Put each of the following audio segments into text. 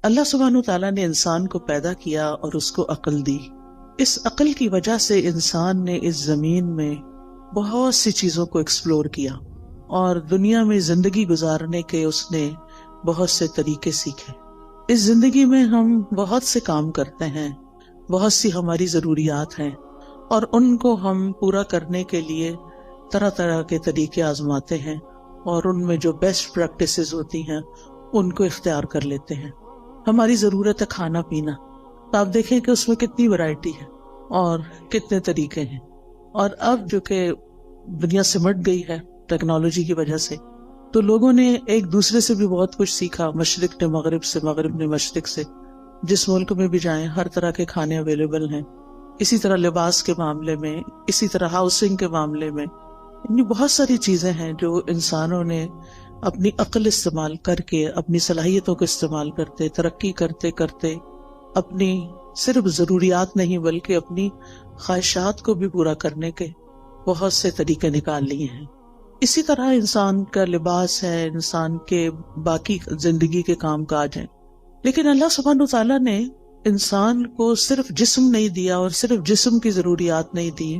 اللہ سبحانہ تعالیٰ نے انسان کو پیدا کیا اور اس کو عقل دی. اس عقل کی وجہ سے انسان نے اس زمین میں بہت سی چیزوں کو ایکسپلور کیا اور دنیا میں زندگی گزارنے کے اس نے بہت سے طریقے سیکھے. اس زندگی میں ہم بہت سے کام کرتے ہیں، بہت سی ہماری ضروریات ہیں، اور ان کو ہم پورا کرنے کے لیے طرح طرح کے طریقے آزماتے ہیں، اور ان میں جو بیسٹ پریکٹسز ہوتی ہیں ان کو اختیار کر لیتے ہیں. ہماری ضرورت ہے کھانا پینا، تو آپ دیکھیں کہ اس میں کتنی ورائٹی ہے اور کتنے طریقے ہیں. اور اب جو کہ دنیا سمٹ گئی ہے ٹیکنالوجی کی وجہ سے، تو لوگوں نے ایک دوسرے سے بھی بہت کچھ سیکھا، مشرق نے مغرب سے، مغرب نے مشرق سے. جس ملک میں بھی جائیں ہر طرح کے کھانے اویلیبل ہیں. اسی طرح لباس کے معاملے میں، اسی طرح ہاؤسنگ کے معاملے میں، یعنی بہت ساری چیزیں ہیں جو انسانوں نے اپنی عقل استعمال کر کے، اپنی صلاحیتوں کو استعمال کرتے، ترقی کرتے کرتے اپنی صرف ضروریات نہیں بلکہ اپنی خواہشات کو بھی پورا کرنے کے بہت سے طریقے نکال لیے ہیں. اسی طرح انسان کا لباس ہے، انسان کے باقی زندگی کے کام کاج ہیں. لیکن اللہ سبحانہ تعالیٰ نے انسان کو صرف جسم نہیں دیا اور صرف جسم کی ضروریات نہیں دی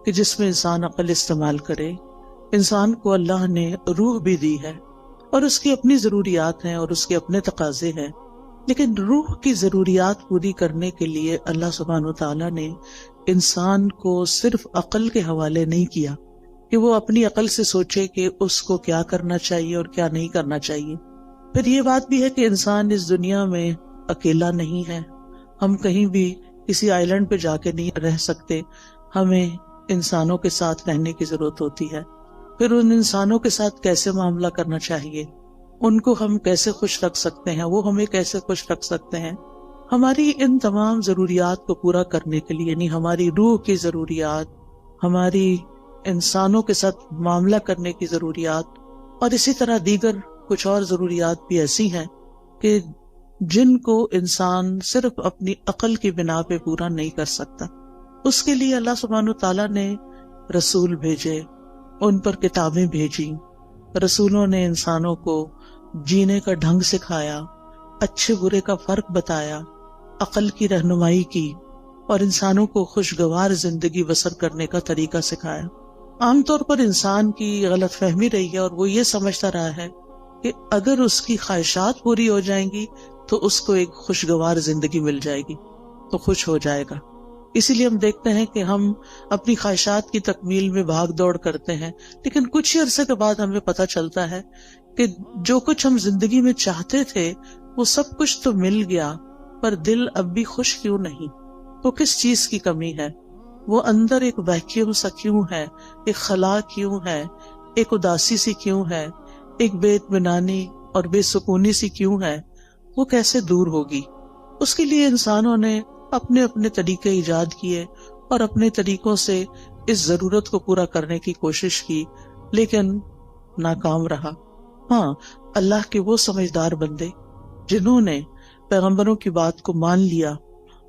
کہ جس میں انسان عقل استعمال کرے. انسان کو اللہ نے روح بھی دی ہے، اور اس کی اپنی ضروریات ہیں اور اس کے اپنے تقاضے ہیں. لیکن روح کی ضروریات پوری کرنے کے لیے اللہ سبحانہ تعالیٰ نے انسان کو صرف عقل کے حوالے نہیں کیا کہ وہ اپنی عقل سے سوچے کہ اس کو کیا کرنا چاہیے اور کیا نہیں کرنا چاہیے. پھر یہ بات بھی ہے کہ انسان اس دنیا میں اکیلا نہیں ہے. ہم کہیں بھی کسی آئی لینڈ پہ جا کے نہیں رہ سکتے، ہمیں انسانوں کے ساتھ رہنے کی ضرورت ہوتی ہے. پھر ان انسانوں کے ساتھ کیسے معاملہ کرنا چاہیے، ان کو ہم کیسے خوش رکھ سکتے ہیں، وہ ہمیں کیسے خوش رکھ سکتے ہیں. ہماری ان تمام ضروریات کو پورا کرنے کے لیے، یعنی ہماری روح کی ضروریات، ہماری انسانوں کے ساتھ معاملہ کرنے کی ضروریات، اور اسی طرح دیگر کچھ اور ضروریات بھی ایسی ہیں کہ جن کو انسان صرف اپنی عقل کی بنا پہ پورا نہیں کر سکتا. اس کے لیے اللہ سبحانہ تعالیٰ نے رسول بھیجے، ان پر کتابیں بھیجی. رسولوں نے انسانوں کو جینے کا ڈھنگ سکھایا، اچھے برے کا فرق بتایا، عقل کی رہنمائی کی، اور انسانوں کو خوشگوار زندگی بسر کرنے کا طریقہ سکھایا. عام طور پر انسان کی غلط فہمی رہی ہے، اور وہ یہ سمجھتا رہا ہے کہ اگر اس کی خواہشات پوری ہو جائیں گی تو اس کو ایک خوشگوار زندگی مل جائے گی، تو خوش ہو جائے گا. اسی لیے ہم دیکھتے ہیں کہ ہم اپنی خواہشات کی تکمیل میں بھاگ دوڑ کرتے ہیں، لیکن کچھ ہی عرصے کے بعد ہمیں پتہ چلتا ہے کہ جو کچھ ہم زندگی میں چاہتے تھے وہ سب کچھ تو مل گیا، پر دل اب بھی خوش کیوں نہیں؟ تو کس چیز کی کمی ہے؟ وہ اندر ایک ویکیوم سا کیوں ہے، ایک خلا کیوں ہے، ایک اداسی سی کیوں ہے، ایک بے اطمینانی اور بے سکونی سی کیوں ہے؟ وہ کیسے دور ہوگی؟ اس کے لیے انسانوں نے اپنے اپنے طریقے ایجاد کیے اور اپنے طریقوں سے اس ضرورت کو پورا کرنے کی کوشش کی، لیکن ناکام رہا. ہاں، اللہ کے وہ سمجھدار بندے جنہوں نے پیغمبروں کی بات کو مان لیا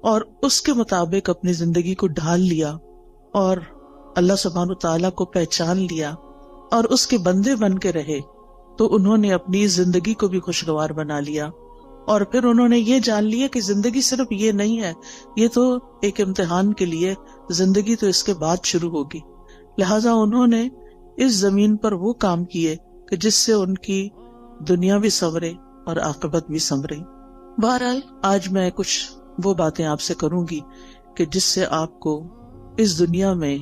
اور اس کے مطابق اپنی زندگی کو ڈھال لیا اور اللہ سبحانہ تعالیٰ کو پہچان لیا اور اس کے بندے بن کے رہے، تو انہوں نے اپنی زندگی کو بھی خوشگوار بنا لیا. اور پھر انہوں نے یہ جان لیا کہ زندگی صرف یہ نہیں ہے، یہ تو ایک امتحان کے لیے، زندگی تو اس کے بعد شروع ہوگی. لہٰذا انہوں نے اس زمین پر وہ کام کیے کہ جس سے ان کی دنیا بھی سنورے اور عاقبت بھی سنورے. بہرحال آج میں کچھ وہ باتیں آپ سے کروں گی کہ جس سے آپ کو اس دنیا میں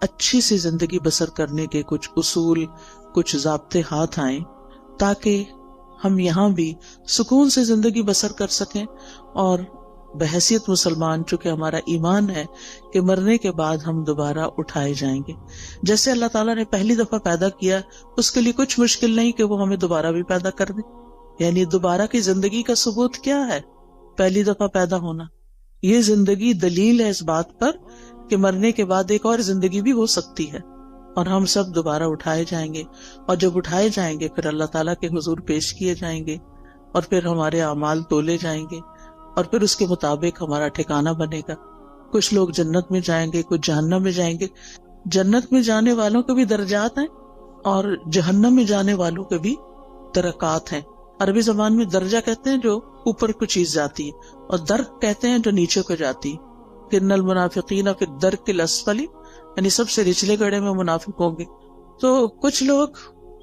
اچھی سی زندگی بسر کرنے کے کچھ اصول، کچھ ضابطے ہاتھ آئیں، تاکہ ہم یہاں بھی سکون سے زندگی بسر کر سکیں، اور بحیثیت مسلمان چونکہ ہمارا ایمان ہے کہ مرنے کے بعد ہم دوبارہ اٹھائے جائیں گے. جیسے اللہ تعالیٰ نے پہلی دفعہ پیدا کیا، اس کے لیے کچھ مشکل نہیں کہ وہ ہمیں دوبارہ بھی پیدا کر دے. یعنی دوبارہ کی زندگی کا ثبوت کیا ہے؟ پہلی دفعہ پیدا ہونا. یہ زندگی دلیل ہے اس بات پر کہ مرنے کے بعد ایک اور زندگی بھی ہو سکتی ہے، اور ہم سب دوبارہ اٹھائے جائیں گے. اور جب اٹھائے جائیں گے پھر اللہ تعالیٰ کے حضور پیش کیے جائیں گے، اور پھر ہمارے اعمال تولے جائیں گے، اور پھر اس کے مطابق ہمارا ٹھکانہ بنے گا. کچھ لوگ جنت میں جائیں گے، کچھ جہنم میں جائیں گے. جنت میں جانے والوں کے بھی درجات ہیں اور جہنم میں جانے والوں کے بھی درکات ہیں. عربی زبان میں درجہ کہتے ہیں جو اوپر کو چیز جاتی ہے، اور درک کہتے ہیں جو نیچے کو جاتی ہے۔ ان المنافقین فی الدرک الاسفل، یعنی سب سے نچلے گڑھے میں منافق ہوں گے۔ تو کچھ لوگ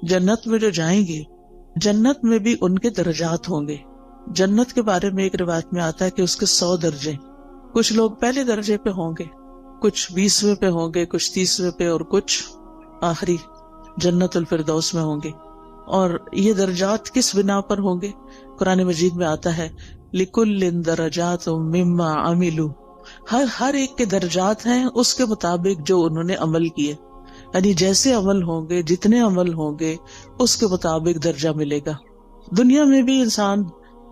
جنت میں جو جائیں گے، جنت میں بھی ان کے درجات ہوں گے۔ جنت کے بارے میں ایک روایت میں آتا ہے کہ اس کے 100 درجے، کچھ لوگ پہلے درجے پہ ہوں گے، کچھ 20ویں پہ ہوں گے، کچھ 30ویں پہ، اور کچھ آخری جنت الفردوس میں ہوں گے۔ اور یہ درجات کس بنا پر ہوں گے؟ قرآن مجید میں آتا ہے لِكُلٍّ دَرَجَاتٌ مِّمَّا عَمِلُوا، ہر ایک کے درجات ہیں اس کے مطابق جو انہوں نے عمل کیے، یعنی جیسے عمل ہوں گے، جتنے عمل ہوں گے، اس کے مطابق درجہ ملے گا۔ دنیا میں بھی انسان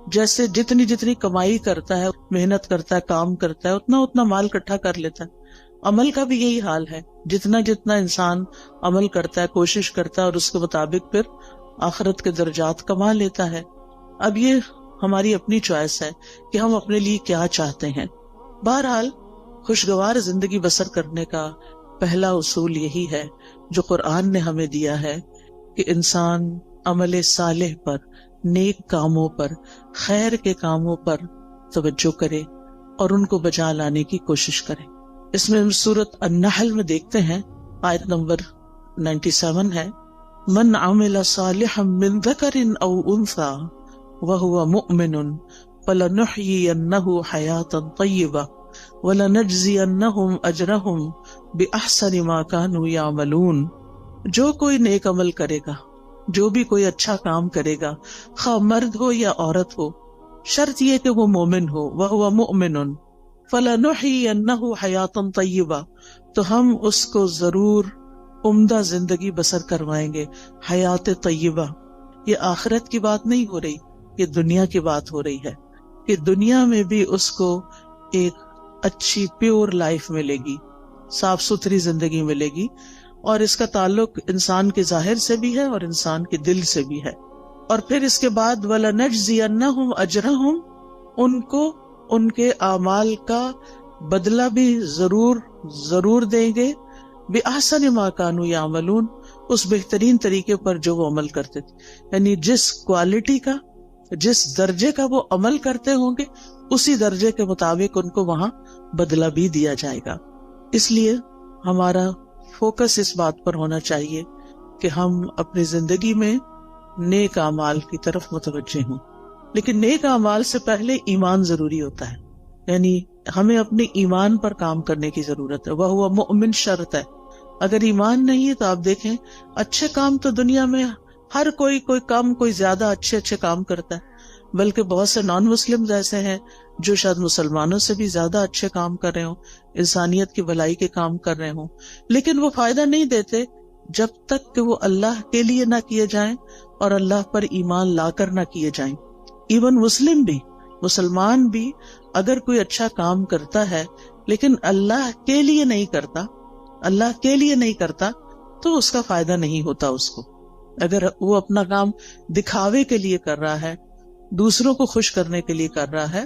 جیسے جتنی کمائی کرتا ہے، محنت کرتا ہے، کام کرتا ہے، اتنا مال اکٹھا کر لیتا ہے۔ عمل کا بھی یہی حال ہے، جتنا انسان عمل کرتا ہے، کوشش کرتا ہے، اور اس کے مطابق پھر آخرت کے درجات کما لیتا ہے۔ اب یہ ہماری اپنی چوائس ہے کہ ہم اپنے لیے کیا چاہتے ہیں۔ بہرحال خوشگوار زندگی بسر کرنے کا پہلا اصول یہی ہے جو قرآن نے ہمیں دیا ہے کہ انسان عمل صالح پر، نیک کاموں پر، خیر کے کاموں پر توجہ کرے اور ان کو بجا لانے کی کوشش کرے۔ اس میں ہم سورۃ النحل میں دیکھتے ہیں، آیت نمبر 97 ہے، من عمل صالحا من ذکر او انثى وهو مؤمن فلنحيينه حیاتا طیبہ وَلَنَجْزِيَنَّهُمْ أَجْرَهُمْ بِأَحْسَنِ مَا كَانُوا يَعْمَلُونَ۔ جو کوئی نیک عمل کرے گا، جو بھی کوئی اچھا کام کرے گا، خواہ مرد ہو یا عورت ہو، شرط یہ کہ وہ مومن ہو، وَهُوَ مُؤْمِنٌ فَلَنُحْيِيَنَّهُ حَيَاةً طَيِّبَةً، تو ہم اس کو ضرور عمدہ زندگی بسر کروائیں گے۔ حیات طیبہ، یہ آخرت کی بات نہیں ہو رہی، یہ دنیا کی بات ہو رہی ہے کہ دنیا میں بھی اس کو ایک اچھی پیور لائف ملے گی، صاف ستھری زندگی ملے گی، اور اس کا تعلق انسان کے ظاہر سے بھی ہے اور انسان کے دل سے بھی ہے۔ اور پھر اس کے بعد وَلَنَجْزِيَنَّهُمْ أَجْرَهُمْ، ان کو ان کے اعمال کا بدلہ بھی ضرور دیں گے، بِأَحْسَنِ مَا كَانُوا يَعْمَلُونَ، اس بہترین طریقے پر جو وہ عمل کرتے تھے، یعنی جس کوالٹی کا، جس درجے کا وہ عمل کرتے ہوں گے، اسی درجے کے مطابق ان کو وہاں بدلہ بھی دیا جائے گا۔ اس لیے ہمارا فوکس اس بات پر ہونا چاہیے کہ ہم اپنی زندگی میں نیک اعمال کی طرف متوجہ ہوں، لیکن نیک اعمال سے پہلے ایمان ضروری ہوتا ہے، یعنی ہمیں اپنے ایمان پر کام کرنے کی ضرورت ہے۔ وہ مؤمن شرط ہے، اگر ایمان نہیں ہے تو آپ دیکھیں اچھے کام تو دنیا میں ہر کوئی کم کوئی زیادہ اچھے کام کرتا ہے، بلکہ بہت سے نان مسلم ایسے ہیں جو شاید مسلمانوں سے بھی زیادہ اچھے کام کر رہے ہوں، انسانیت کی بھلائی کے کام کر رہے ہوں، لیکن وہ فائدہ نہیں دیتے جب تک کہ وہ اللہ کے لیے نہ کیے جائیں اور اللہ پر ایمان لا کر نہ کیے جائیں۔ ایون مسلمان بھی اگر کوئی اچھا کام کرتا ہے لیکن اللہ کے لیے نہیں کرتا تو اس کا فائدہ نہیں ہوتا اس کو۔ اگر وہ اپنا کام دکھاوے کے لیے کر رہا ہے، دوسروں کو خوش کرنے کے لیے کر رہا ہے،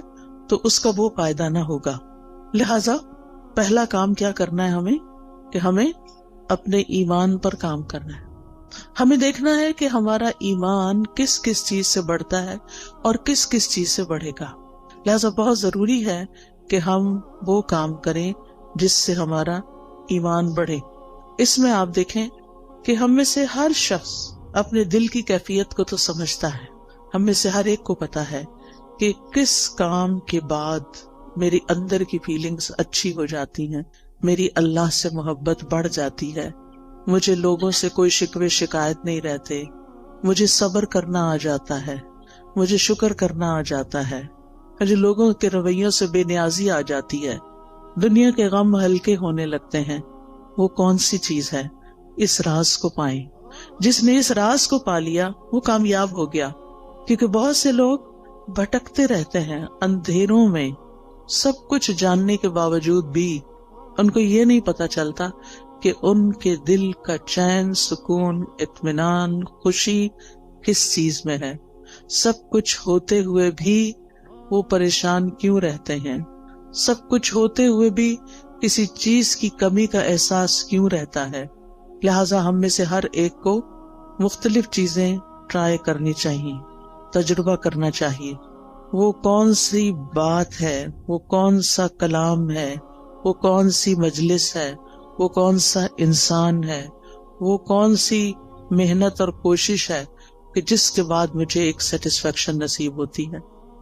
تو اس کا وہ فائدہ نہ ہوگا۔ لہذا پہلا کام کیا کرنا ہے ہمیں کہ ہمیں اپنے ایمان پر کام کرنا ہے۔ ہمیں دیکھنا ہے کہ ہمارا ایمان کس کس چیز سے بڑھتا ہے اور کس کس چیز سے بڑھے گا۔ لہذا بہت ضروری ہے کہ ہم وہ کام کریں جس سے ہمارا ایمان بڑھے۔ اس میں آپ دیکھیں کہ ہم میں سے ہر شخص اپنے دل کی کیفیت کو تو سمجھتا ہے، ہم میں سے ہر ایک کو پتا ہے کہ کس کام کے بعد میری اندر کی فیلنگز اچھی ہو جاتی ہیں، میری اللہ سے محبت بڑھ جاتی ہے، مجھے لوگوں سے کوئی شکوے شکایت نہیں رہتے، مجھے صبر کرنا آ جاتا ہے، مجھے شکر کرنا آ جاتا ہے، مجھے لوگوں کے رویوں سے بے نیازی آ جاتی ہے، دنیا کے غم ہلکے ہونے لگتے ہیں۔ وہ کون سی چیز ہے؟ اس راز کو پائیں۔ جس نے اس راز کو پا لیا وہ کامیاب ہو گیا، کیونکہ بہت سے لوگ بھٹکتے رہتے ہیں اندھیروں میں، سب کچھ جاننے کے باوجود بھی ان کو یہ نہیں پتا چلتا کہ ان کے دل کا چین، سکون، اطمینان، خوشی کس چیز میں ہے۔ سب کچھ ہوتے ہوئے بھی وہ پریشان کیوں رہتے ہیں؟ سب کچھ ہوتے ہوئے بھی کسی چیز کی کمی کا احساس کیوں رہتا ہے؟ لہٰذا ہم میں سے ہر ایک کو مختلف چیزیں ٹرائی کرنی چاہیے۔ تجربہ کرنا چاہیے. وہ کون سی بات ہے، وہ کون سا کلام ہے، وہ کون سی مجلس ہے، وہ کون سا انسان ہے، وہ کون سی محنت اور کوشش ہے کہ جس کے بعد مجھے ایک سیٹسفیکشن نصیب ہوتی ہے.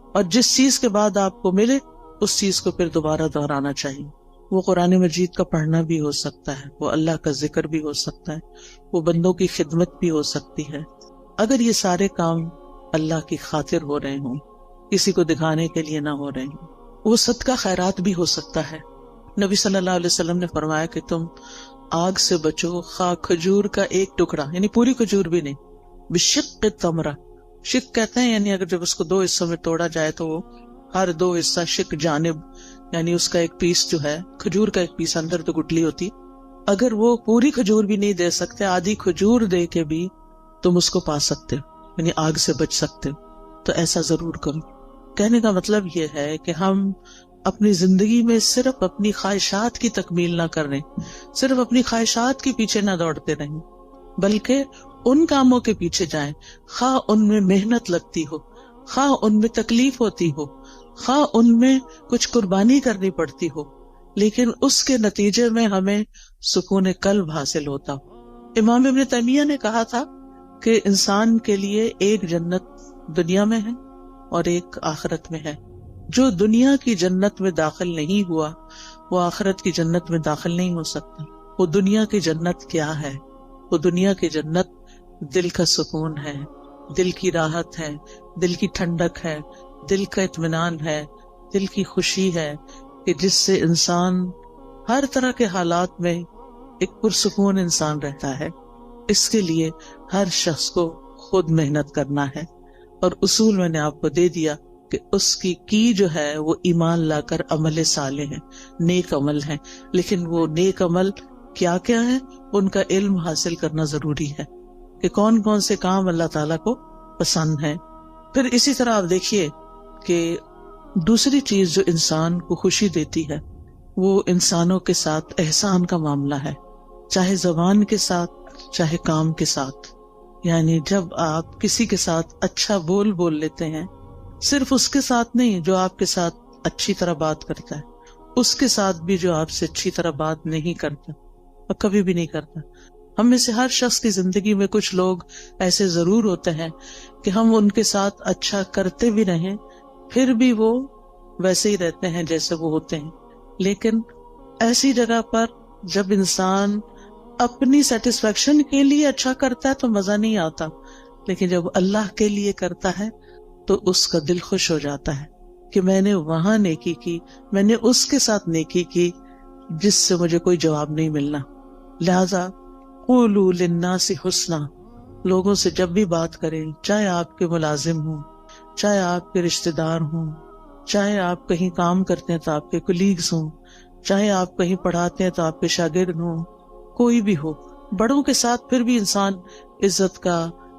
اور جس چیز کے بعد آپ کو ملے اس چیز کو پھر دوبارہ دہرانا چاہیے. وہ قرآن مجید کا پڑھنا بھی ہو سکتا ہے، وہ اللہ کا ذکر بھی ہو سکتا ہے، وہ بندوں کی خدمت بھی ہو سکتی ہے. اگر یہ سارے کام اللہ کی خاطر ہو رہے ہوں، کسی کو دکھانے کے لیے نہ ہو رہے ہوں، وہ صدقہ خیرات بھی ہو سکتا ہے. نبی صلی اللہ علیہ وسلم نے فرمایا کہ تم آگ سے بچو خواہ کھجور کا ایک ٹکڑا، یعنی پوری کھجور بھی نہیں، بشق تمرہ. شق کہتے ہیں یعنی اگر جب اس کو دو حصوں میں توڑا جائے تو وہ ہر دو حصہ شق جانب، یعنی اس کا ایک پیس جو ہے کھجور کا ایک پیس، اندر تو گٹلی ہوتی. اگر وہ پوری کھجور بھی نہیں دے سکتے، آدھی کھجور دے کے بھی تم اس کو پا سکتے ہو، یعنی آگ سے بچ سکتے ہو. تو ایسا ضرور کرو. کہنے کا مطلب یہ ہے کہ ہم اپنی زندگی میں صرف اپنی خواہشات کی تکمیل نہ کریں، صرف اپنی خواہشات کے پیچھے نہ دوڑتے رہیں، بلکہ ان کاموں کے پیچھے جائیں خواہ ان میں محنت لگتی ہو، خواہ ان میں تکلیف ہوتی ہو، خواہ ان میں کچھ قربانی کرنی پڑتی ہو، لیکن اس کے نتیجے میں ہمیں سکون قلب حاصل ہوتا ہو. امام ابن تیمیہ نے کہا تھا کہ انسان کے لیے ایک جنت دنیا میں ہے اور ایک آخرت میں ہے. جو دنیا کی جنت میں داخل نہیں ہوا وہ آخرت کی جنت میں داخل نہیں ہو سکتا. وہ دنیا کی جنت کیا ہے؟ وہ دنیا کی جنت دل کا سکون ہے، دل کی راحت ہے، دل کی ٹھنڈک ہے، دل کا اطمینان ہے، دل کی خوشی ہے کہ جس سے انسان ہر طرح کے حالات میں ایک پرسکون انسان رہتا ہے. اس کے لیے ہر شخص کو خود محنت کرنا ہے، اور اصول میں نے آپ کو دے دیا کہ اس کی جو ہے وہ ایمان لا کر عمل صالح ہے، نیک عمل ہے. لیکن وہ نیک عمل کیا کیا ہے؟ ان کا علم حاصل کرنا ضروری ہے کہ کون کون سے کام اللہ تعالیٰ کو پسند ہے. پھر اسی طرح آپ دیکھیے کہ دوسری چیز جو انسان کو خوشی دیتی ہے وہ انسانوں کے ساتھ احسان کا معاملہ ہے، چاہے زبان کے ساتھ چاہے کام کے ساتھ. یعنی جب آپ کسی کے ساتھ اچھا بول لیتے ہیں، صرف اس کے ساتھ نہیں جو آپ کے ساتھ اچھی طرح بات کرتا ہے، اس کے ساتھ بھی جو آپ سے اچھی طرح بات نہیں کرتا اور کبھی بھی نہیں کرتا. ہم میں سے ہر شخص کی زندگی میں کچھ لوگ ایسے ضرور ہوتے ہیں کہ ہم ان کے ساتھ اچھا کرتے بھی رہیں پھر بھی وہ ویسے ہی رہتے ہیں جیسے وہ ہوتے ہیں. لیکن ایسی جگہ پر جب انسان اپنی سیٹسفیکشن کے لیے اچھا کرتا ہے تو مزہ نہیں آتا، لیکن جب اللہ کے لیے کرتا ہے تو اس کا دل خوش ہو جاتا ہے کہ میں نے وہاں نیکی کی، میں نے اس کے ساتھ نیکی کی جس سے مجھے کوئی جواب نہیں ملنا. لہذا قولوا للناس حسنا، لوگوں سے جب بھی بات کریں، چاہے آپ کے ملازم ہوں، چاہے آپ کے رشتہ دار ہوں، چاہے آپ کہیں کام کرتے ہیں تو آپ کے کولیگز ہوں، چاہے آپ کہیں پڑھاتے ہیں تو آپ کے شاگرد ہوں، کوئی بھی ہو، بڑوں کے ساتھ پھر بھی انسان عزت کا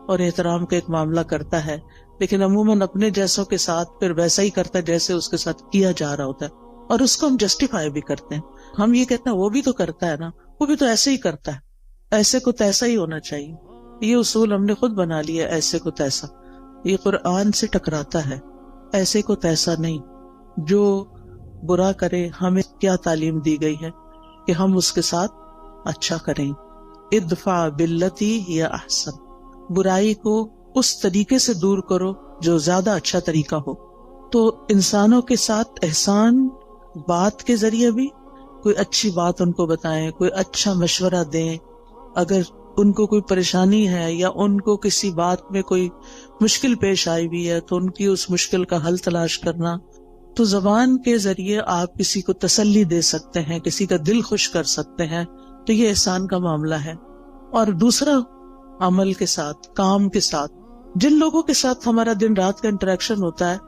اور احترام کا ایک معاملہ کرتا ہے، لیکن عموماً اپنے جیسوں کے ساتھ پھر ویسا ہی کرتا ہے جیسے اس کے ساتھ کیا جا رہا ہوتا ہے، اور اس کو ہم جسٹیفائی بھی کرتے ہیں. ہم یہ کہتے ہیں وہ بھی تو کرتا ہے نا، وہ بھی تو ایسے ہی کرتا ہے، ایسے کو تیسا ہی ہونا چاہیے. یہ اصول ہم نے خود بنا لیا، ایسے کو تیسا. یہ قرآن سے ٹکراتا ہے، ایسے کو تیسا نہیں. جو برا کرے ہمیں کیا تعلیم دی گئی ہے کہ ہم اس کے ساتھ اچھا کریں. ادفع باللتی ہی احسن، برائی کو اس طریقے سے دور کرو جو زیادہ اچھا طریقہ ہو. تو انسانوں کے ساتھ احسان بات کے ذریعے بھی، کوئی اچھی بات ان کو بتائیں، کوئی اچھا مشورہ دیں. اگر ان کو کوئی پریشانی ہے یا ان کو کسی بات میں کوئی مشکل پیش آئی ہوئی ہے تو ان کی اس مشکل کا حل تلاش کرنا. تو زبان کے ذریعے آپ کسی کو تسلی دے سکتے ہیں، کسی کا دل خوش کر سکتے ہیں، تو یہ احسان کا معاملہ ہے. اور دوسرا عمل کے ساتھ، کام کے ساتھ، جن لوگوں کے ساتھ ہمارا دن رات کا انٹریکشن ہوتا ہے،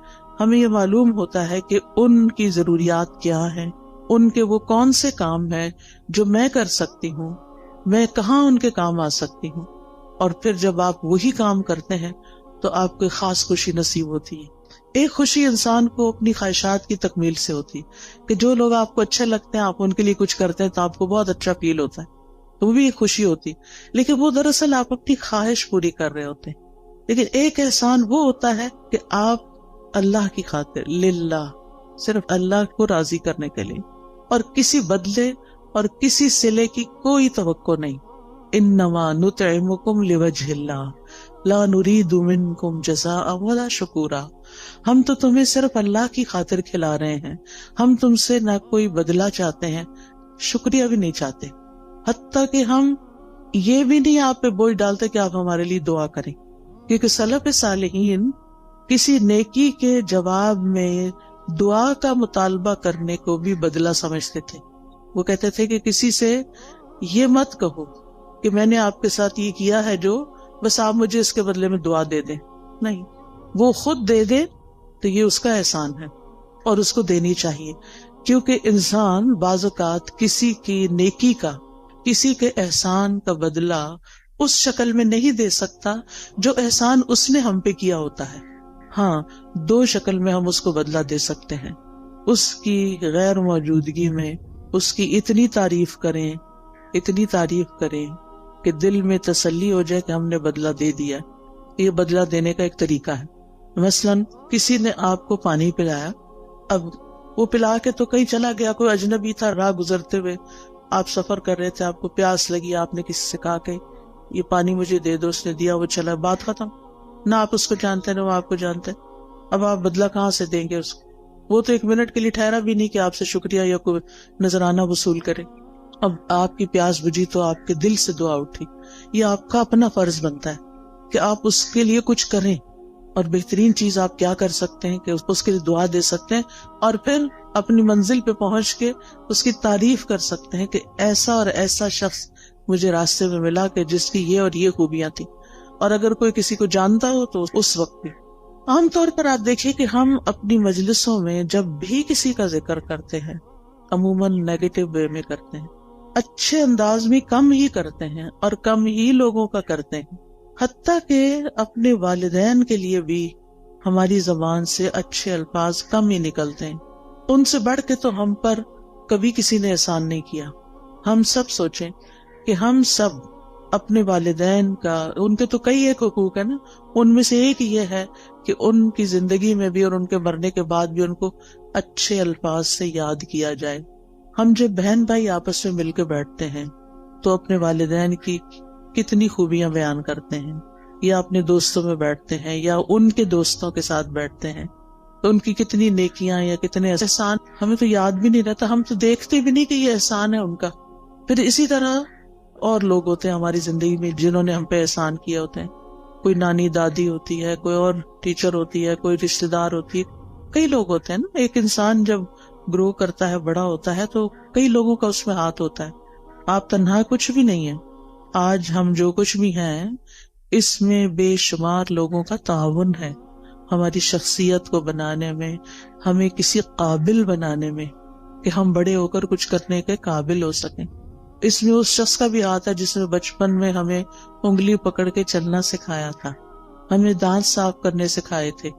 ہمیں یہ معلوم ہوتا ہے کہ ان کی ضروریات کیا ہیں، ان کے وہ کون سے کام ہیں جو میں کر سکتی ہوں، میں کہاں ان کے کام آ سکتی ہوں. اور پھر جب آپ وہی کام کرتے ہیں تو آپ کو خاص خوشی نصیب ہوتی ہے. ایک خوشی انسان کو اپنی خواہشات کی تکمیل سے ہوتی ہے کہ جو لوگ آپ کو اچھے لگتے ہیں، آپ ان کے لیے کچھ کرتے ہیں تو آپ کو بہت اچھا فیل ہوتا ہے، تو وہ بھی ایک خوشی ہوتی. لیکن وہ دراصل آپ اپنی خواہش پوری کر رہے ہوتے ہیں. لیکن ایک احسان وہ ہوتا ہے کہ آپ اللہ کی خاطر للہ، صرف اللہ کو راضی کرنے کے لیے، اور کسی بدلے اور کسی صلے کی کوئی توقع نہیں. انما نطعمکم لوجہ اللہ لا نرید منکم جزاء ولا شکورا. ہم تو تمہیں صرف اللہ کی خاطر کھلا رہے ہیں، ہم تم سے نہ کوئی بدلہ چاہتے ہیں، شکریہ بھی نہیں چاہتے، حتیٰ کہ ہم یہ بھی نہیں آپ پہ بوجھ ڈالتے کہ آپ ہمارے لیے دعا کریں. کیونکہ سلف صالحین کسی نیکی کے جواب میں دعا کا مطالبہ کرنے کو بھی بدلہ سمجھتے تھے. وہ کہتے تھے کہ کسی سے یہ مت کہو کہ میں نے آپ کے ساتھ یہ کیا ہے جو بس آپ مجھے اس کے بدلے میں دعا دے دیں. نہیں، وہ خود دے دے تو یہ اس کا احسان ہے اور اس کو دینی چاہیے. کیونکہ انسان بعض اوقات کسی کی نیکی کا، کسی کے احسان کا بدلہ اس شکل میں نہیں دے سکتا جو احسان اس نے ہم پہ کیا ہوتا ہے. ہاں، دو شکل میں ہم اس کو بدلہ دے سکتے ہیں. اس کی غیر موجودگی میں اس کی اتنی تعریف کریں، اتنی تعریف کریں کہ دل میں تسلی ہو جائے کہ ہم نے بدلہ دے دیا. یہ بدلہ دینے کا ایک طریقہ ہے. مثلاً کسی نے آپ کو پانی پلایا، اب وہ پلا کے تو کہیں چلا گیا، کوئی اجنبی تھا، راہ گزرتے ہوئے آپ سفر کر رہے تھے، آپ کو پیاس لگی، آپ نے کسی سے کہا کہ یہ پانی مجھے دے دو، اس نے دیا، وہ چلا، بات ختم. نہ آپ اس کو جانتے نہ وہ آپ کو جانتے. اب آپ بدلہ کہاں سے دیں گے اس کو؟ وہ تو ایک منٹ کے لیے ٹھہرا بھی نہیں کہ آپ سے شکریہ یا کوئی نذرانہ وصول کرے. اب آپ کی پیاس بجھی تو آپ کے دل سے دعا اٹھی. یہ آپ کا اپنا فرض بنتا ہے کہ آپ اس کے لیے کچھ کریں، اور بہترین چیز آپ کیا کر سکتے ہیں کہ اس کے لیے دعا دے سکتے ہیں، اور پھر اپنی منزل پہ پہنچ کے اس کی تعریف کر سکتے ہیں کہ ایسا اور ایسا شخص مجھے راستے میں ملا کہ جس کی یہ اور یہ خوبیاں تھیں. اور اگر کوئی کسی کو جانتا ہو تو اس وقت بھی. عام طور پر آپ دیکھیں کہ ہم اپنی مجلسوں میں جب بھی کسی کا ذکر کرتے ہیں عموماً نیگیٹو وے میں کرتے ہیں، اچھے انداز میں کم ہی کرتے ہیں اور کم ہی لوگوں کا کرتے ہیں. حتیٰ کہ اپنے والدین کے لیے بھی ہماری زبان سے اچھے الفاظ کم ہی نکلتے ہیں. ان سے بڑھ کے تو ہم پر کبھی کسی نے احسان نہیں کیا. ہم سب سوچیں کہ ہم سب اپنے والدین کا، ان کے تو کئی ایک حقوق ہے نا، ان میں سے ایک یہ ہے کہ ان کی زندگی میں بھی اور ان کے مرنے کے بعد بھی ان کو اچھے الفاظ سے یاد کیا جائے. ہم جب بہن بھائی آپس میں مل کے بیٹھتے ہیں تو اپنے والدین کی کتنی خوبیاں بیان کرتے ہیں، یا اپنے دوستوں میں بیٹھتے ہیں یا ان کے دوستوں کے ساتھ بیٹھتے ہیں تو ان کی کتنی نیکیاں یا کتنے احسان ہمیں تو یاد بھی نہیں رہتا، ہم تو دیکھتے بھی نہیں کہ یہ احسان ہے ان کا. پھر اسی طرح اور لوگ ہوتے ہیں ہماری زندگی میں جنہوں نے ہم پہ احسان کیے ہوتے ہیں. کوئی نانی دادی ہوتی ہے، کوئی اور ٹیچر ہوتی ہے، کوئی رشتہ دار ہوتی ہے، کئی لوگ ہوتے ہیں نا. ایک انسان جب گرو کرتا ہے، بڑا ہوتا ہے، تو کئی لوگوں کا اس میں ہاتھ ہوتا ہے. آپ تنہا کچھ بھی نہیں ہے. آج ہم جو کچھ بھی ہیں اس میں بے شمار لوگوں کا تعاون ہے ہماری شخصیت کو بنانے میں، ہمیں کسی قابل بنانے میں کہ ہم بڑے ہو کر کچھ کرنے کے قابل ہو سکیں. اس میں اس شخص کا بھی ہاتھ ہے جس نے بچپن میں ہمیں انگلی پکڑ کے چلنا سکھایا تھا، ہمیں دانت صاف کرنے سکھائے تھے.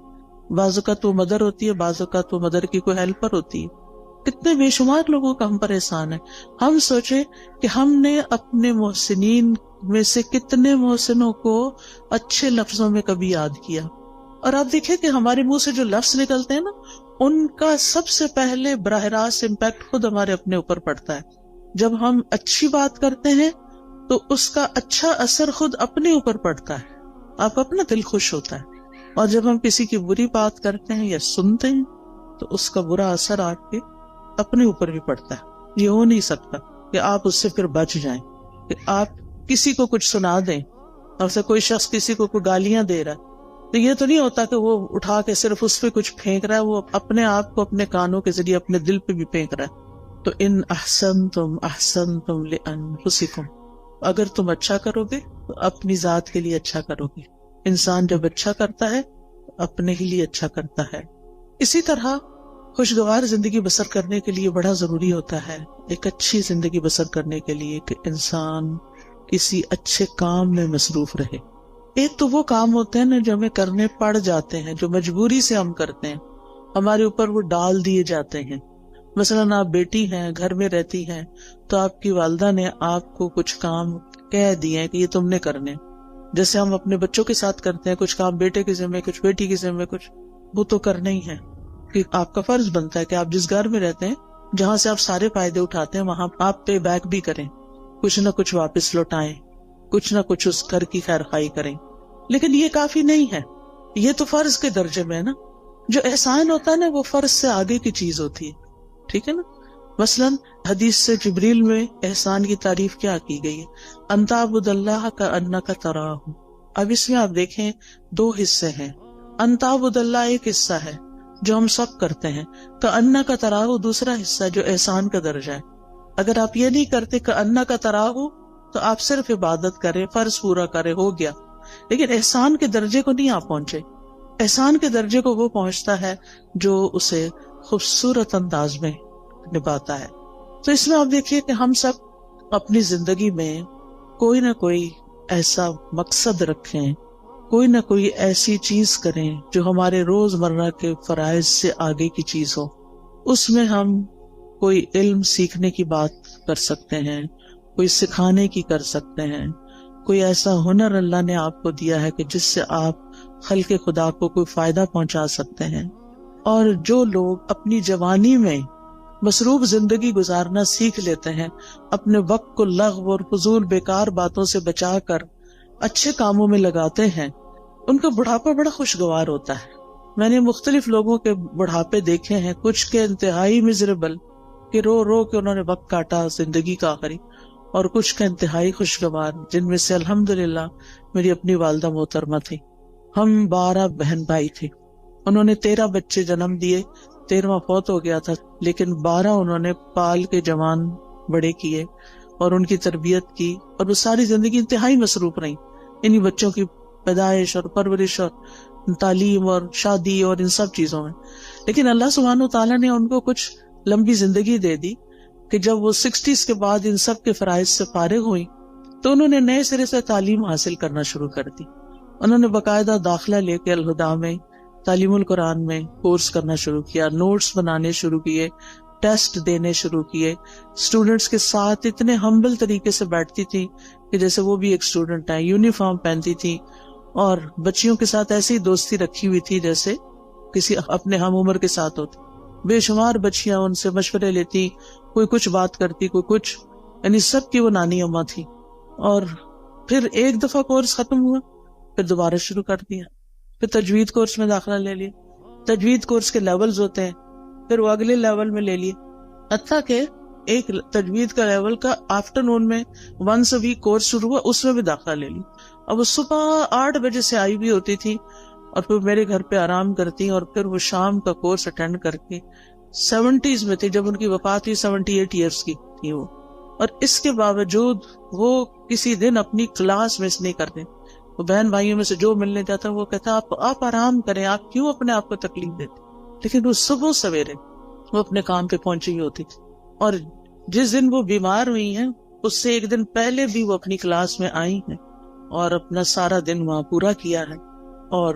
بعض اوقات وہ مدر ہوتی ہے، بعض اوقات وہ مدر کی کوئی ہیلپر ہوتی ہے. کتنے بے شمار لوگوں کا ہم پر احسان ہے. ہم سوچے کہ ہم نے اپنے محسنین میں سے کتنے محسنوں کو اچھے لفظوں میں کبھی یاد کیا. اور آپ دیکھیں کہ ہمارے منہ سے جو لفظ نکلتے ہیں نا، ان کا سب سے پہلے براہ راست امپیکٹ خود ہمارے اپنے اوپر پڑتا ہے. جب ہم اچھی بات کرتے ہیں تو اس کا اچھا اثر خود اپنے اوپر پڑتا ہے، آپ کا اپنا دل خوش ہوتا ہے. اور جب ہم کسی کی بری بات کرتے ہیں یا سنتے ہیں تو اس کا برا اثر آپ کے اپنے اوپر بھی پڑتا ہے. یہ ہو نہیں سکتا کہ آپ اس سے پھر بچ جائیں، کہ آپ کسی کو کچھ سنا دیں اور سے کوئی شخص کسی کو کوئی گالیاں دے رہا ہے تو یہ تو نہیں ہوتا کہ وہ اٹھا کے صرف اس پہ کچھ پھینک رہا ہے، وہ اپنے آپ کو اپنے کانوں کے ذریعے اپنے دل پہ بھی پھینک رہا ہے. تو ان احسنتم احسنتم لانفسکم، اگر تم اچھا کرو گے تو اپنی ذات کے لیے اچھا کرو گے. انسان جب اچھا کرتا ہے تو اپنے ہی لیے اچھا کرتا ہے. اسی طرح خوشگوار زندگی بسر کرنے کے لیے بڑا ضروری ہوتا ہے، ایک اچھی زندگی بسر کرنے کے لیے، کہ انسان کسی اچھے کام میں مصروف رہے. ایک تو وہ کام ہوتے ہیں نا جو ہمیں کرنے پڑ جاتے ہیں، جو مجبوری سے ہم کرتے ہیں، ہمارے اوپر وہ ڈال دیے جاتے ہیں. مثلاً آپ بیٹی ہیں، گھر میں رہتی ہیں، تو آپ کی والدہ نے آپ کو کچھ کام کہہ دیے کہ یہ تم نے کرنے، جیسے ہم اپنے بچوں کے ساتھ کرتے ہیں، کچھ کام بیٹے کے ذمہ، کچھ بیٹی کے ذمہ، کچھ وہ تو کرنا ہی ہے کہ آپ کا فرض بنتا ہے کہ آپ جس گھر میں رہتے ہیں، جہاں سے آپ سارے فائدے اٹھاتے ہیں، وہاں آپ پے بیک بھی کریں، کچھ نہ کچھ واپس لوٹائیں، کچھ نہ کچھ اس گھر کی خیر خواہی کریں. لیکن یہ کافی نہیں ہے، یہ تو فرض کے درجے میں ہے نا. جو احسان ہوتا ہے نا وہ فرض سے آگے کی چیز ہوتی ہے، ٹھیک ہے نا. مثلاً حدیث سے جبریل میں احسان کی تعریف کیا کی گئی ہے؟ ان تعبد اللہ کأنک تراہ. اب اس میں آپ دیکھیں 2 حصے ہیں. ان تعبد اللہ ایک حصہ ہے جو ہم سب کرتے ہیں، کأنک تراہ دوسرا حصہ جو احسان کا درجہ ہے. اگر آپ یہ نہیں کرتے کأنک تراہ تو آپ صرف عبادت کریں، فرض پورا کریں، ہو گیا. لیکن احسان کے درجے کو نہیں آپ پہنچے. احسان کے درجے کو وہ پہنچتا ہے جو اسے خوبصورت انداز میں نبھاتا ہے. تو اس میں آپ دیکھیے کہ ہم سب اپنی زندگی میں کوئی نہ کوئی ایسا مقصد رکھیں، کوئی نہ کوئی ایسی چیز کریں جو ہمارے روزمرہ کے فرائض سے آگے کی چیز ہو. اس میں ہم کوئی علم سیکھنے کی بات کر سکتے ہیں، کوئی سکھانے کی کر سکتے ہیں، کوئی ایسا ہنر اللہ نے آپ کو دیا ہے کہ جس سے آپ خلق خدا کو کوئی فائدہ پہنچا سکتے ہیں. اور جو لوگ اپنی جوانی میں مصروف زندگی گزارنا سیکھ لیتے ہیں، اپنے وقت کو لغو اور فضول بیکار باتوں سے بچا کر اچھے کاموں میں لگاتے ہیں، ان کا بڑھاپا بڑا خوشگوار ہوتا ہے. میں نے مختلف لوگوں کے بڑھاپے دیکھے ہیں، کچھ کے انتہائی مزریبل کہ رو رو کے انہوں نے وقت کاٹا زندگی کا آخری، اور کچھ کا انتہائی خوشگوار، جن میں سے الحمدللہ میری اپنی والدہ محترمہ تھی. ہم 12 بہن بھائی تھے، انہوں نے 13 بچے جنم دیے، 13واں فوت ہو گیا تھا، لیکن 12 انہوں نے پال کے جوان بڑے کیے اور ان کی تربیت کی، اور وہ ساری زندگی انتہائی مصروف رہی انہی بچوں کی پیدائش اور پرورش اور تعلیم اور شادی اور ان سب چیزوں میں. لیکن اللہ سبحانہ وتعالیٰ نے ان کو کچھ لمبی زندگی دے دی کہ جب وہ 60s کے بعد ان سب کے فرائض سے فارغ ہوئی تو انہوں نے نئے سرے سے تعلیم حاصل کرنا شروع کر دی. انہوں نے باقاعدہ داخلہ لے کے الہدیٰ میں تعلیم القرآن میں کورس کرنا شروع کیا، نوٹس بنانے شروع کیے، ٹیسٹ دینے شروع کیے. اسٹوڈنٹس کے ساتھ اتنے ہمبل طریقے سے بیٹھتی تھی کہ جیسے وہ بھی ایک اسٹوڈنٹ ہے، یونیفارم پہنتی تھی، اور بچیوں کے ساتھ ایسی دوستی رکھی ہوئی تھی جیسے کسی اپنے ہم عمر کے ساتھ ہوتی. بے شمار بچیاں ان سے مشورے لیتی، کوئی کچھ بات کرتی، کوئی کچھ، یعنی سب کی وہ نانی اماں تھی. اور پھر ایک دفعہ کورس ختم ہوا، پھر دوبارہ شروع کر دیا، پھر تجوید کورس میں داخلہ لے لیا. تجوید کورس کے لیولز ہوتے ہیں، پھر وہ اگلے لیول میں لے لیے، حتیٰ کہ ایک تجوید کا لیول کا آفٹرنون میں 1 ویک کورس شروع ہوا، اس میں بھی داخلہ لے لی. اب وہ صبح 8 بجے سے آئی بھی ہوتی تھی اور پھر میرے گھر پہ آرام کرتی، اور پھر وہ شام کا کورس اٹینڈ کر کے 70s میں تھی جب ان کی وفات ہوئی، 78 ایئرس کی تھی وہ. اور اس کے باوجود وہ کسی دن اپنی کلاس مس نہیں کرتے. وہ بہن بھائیوں میں سے جو ملنے جاتا وہ کہتا آپ آرام کریں، آپ کیوں اپنے آپ کو تکلیف دیتے. لیکن وہ صبح سویرے وہ اپنے کام پہ پہنچی ہوتی تھی. اور جس دن وہ بیمار ہوئی ہیں اس سے ایک دن پہلے بھی وہ اپنی کلاس میں آئی ہیں اور اپنا سارا دن وہاں پورا کیا ہے، اور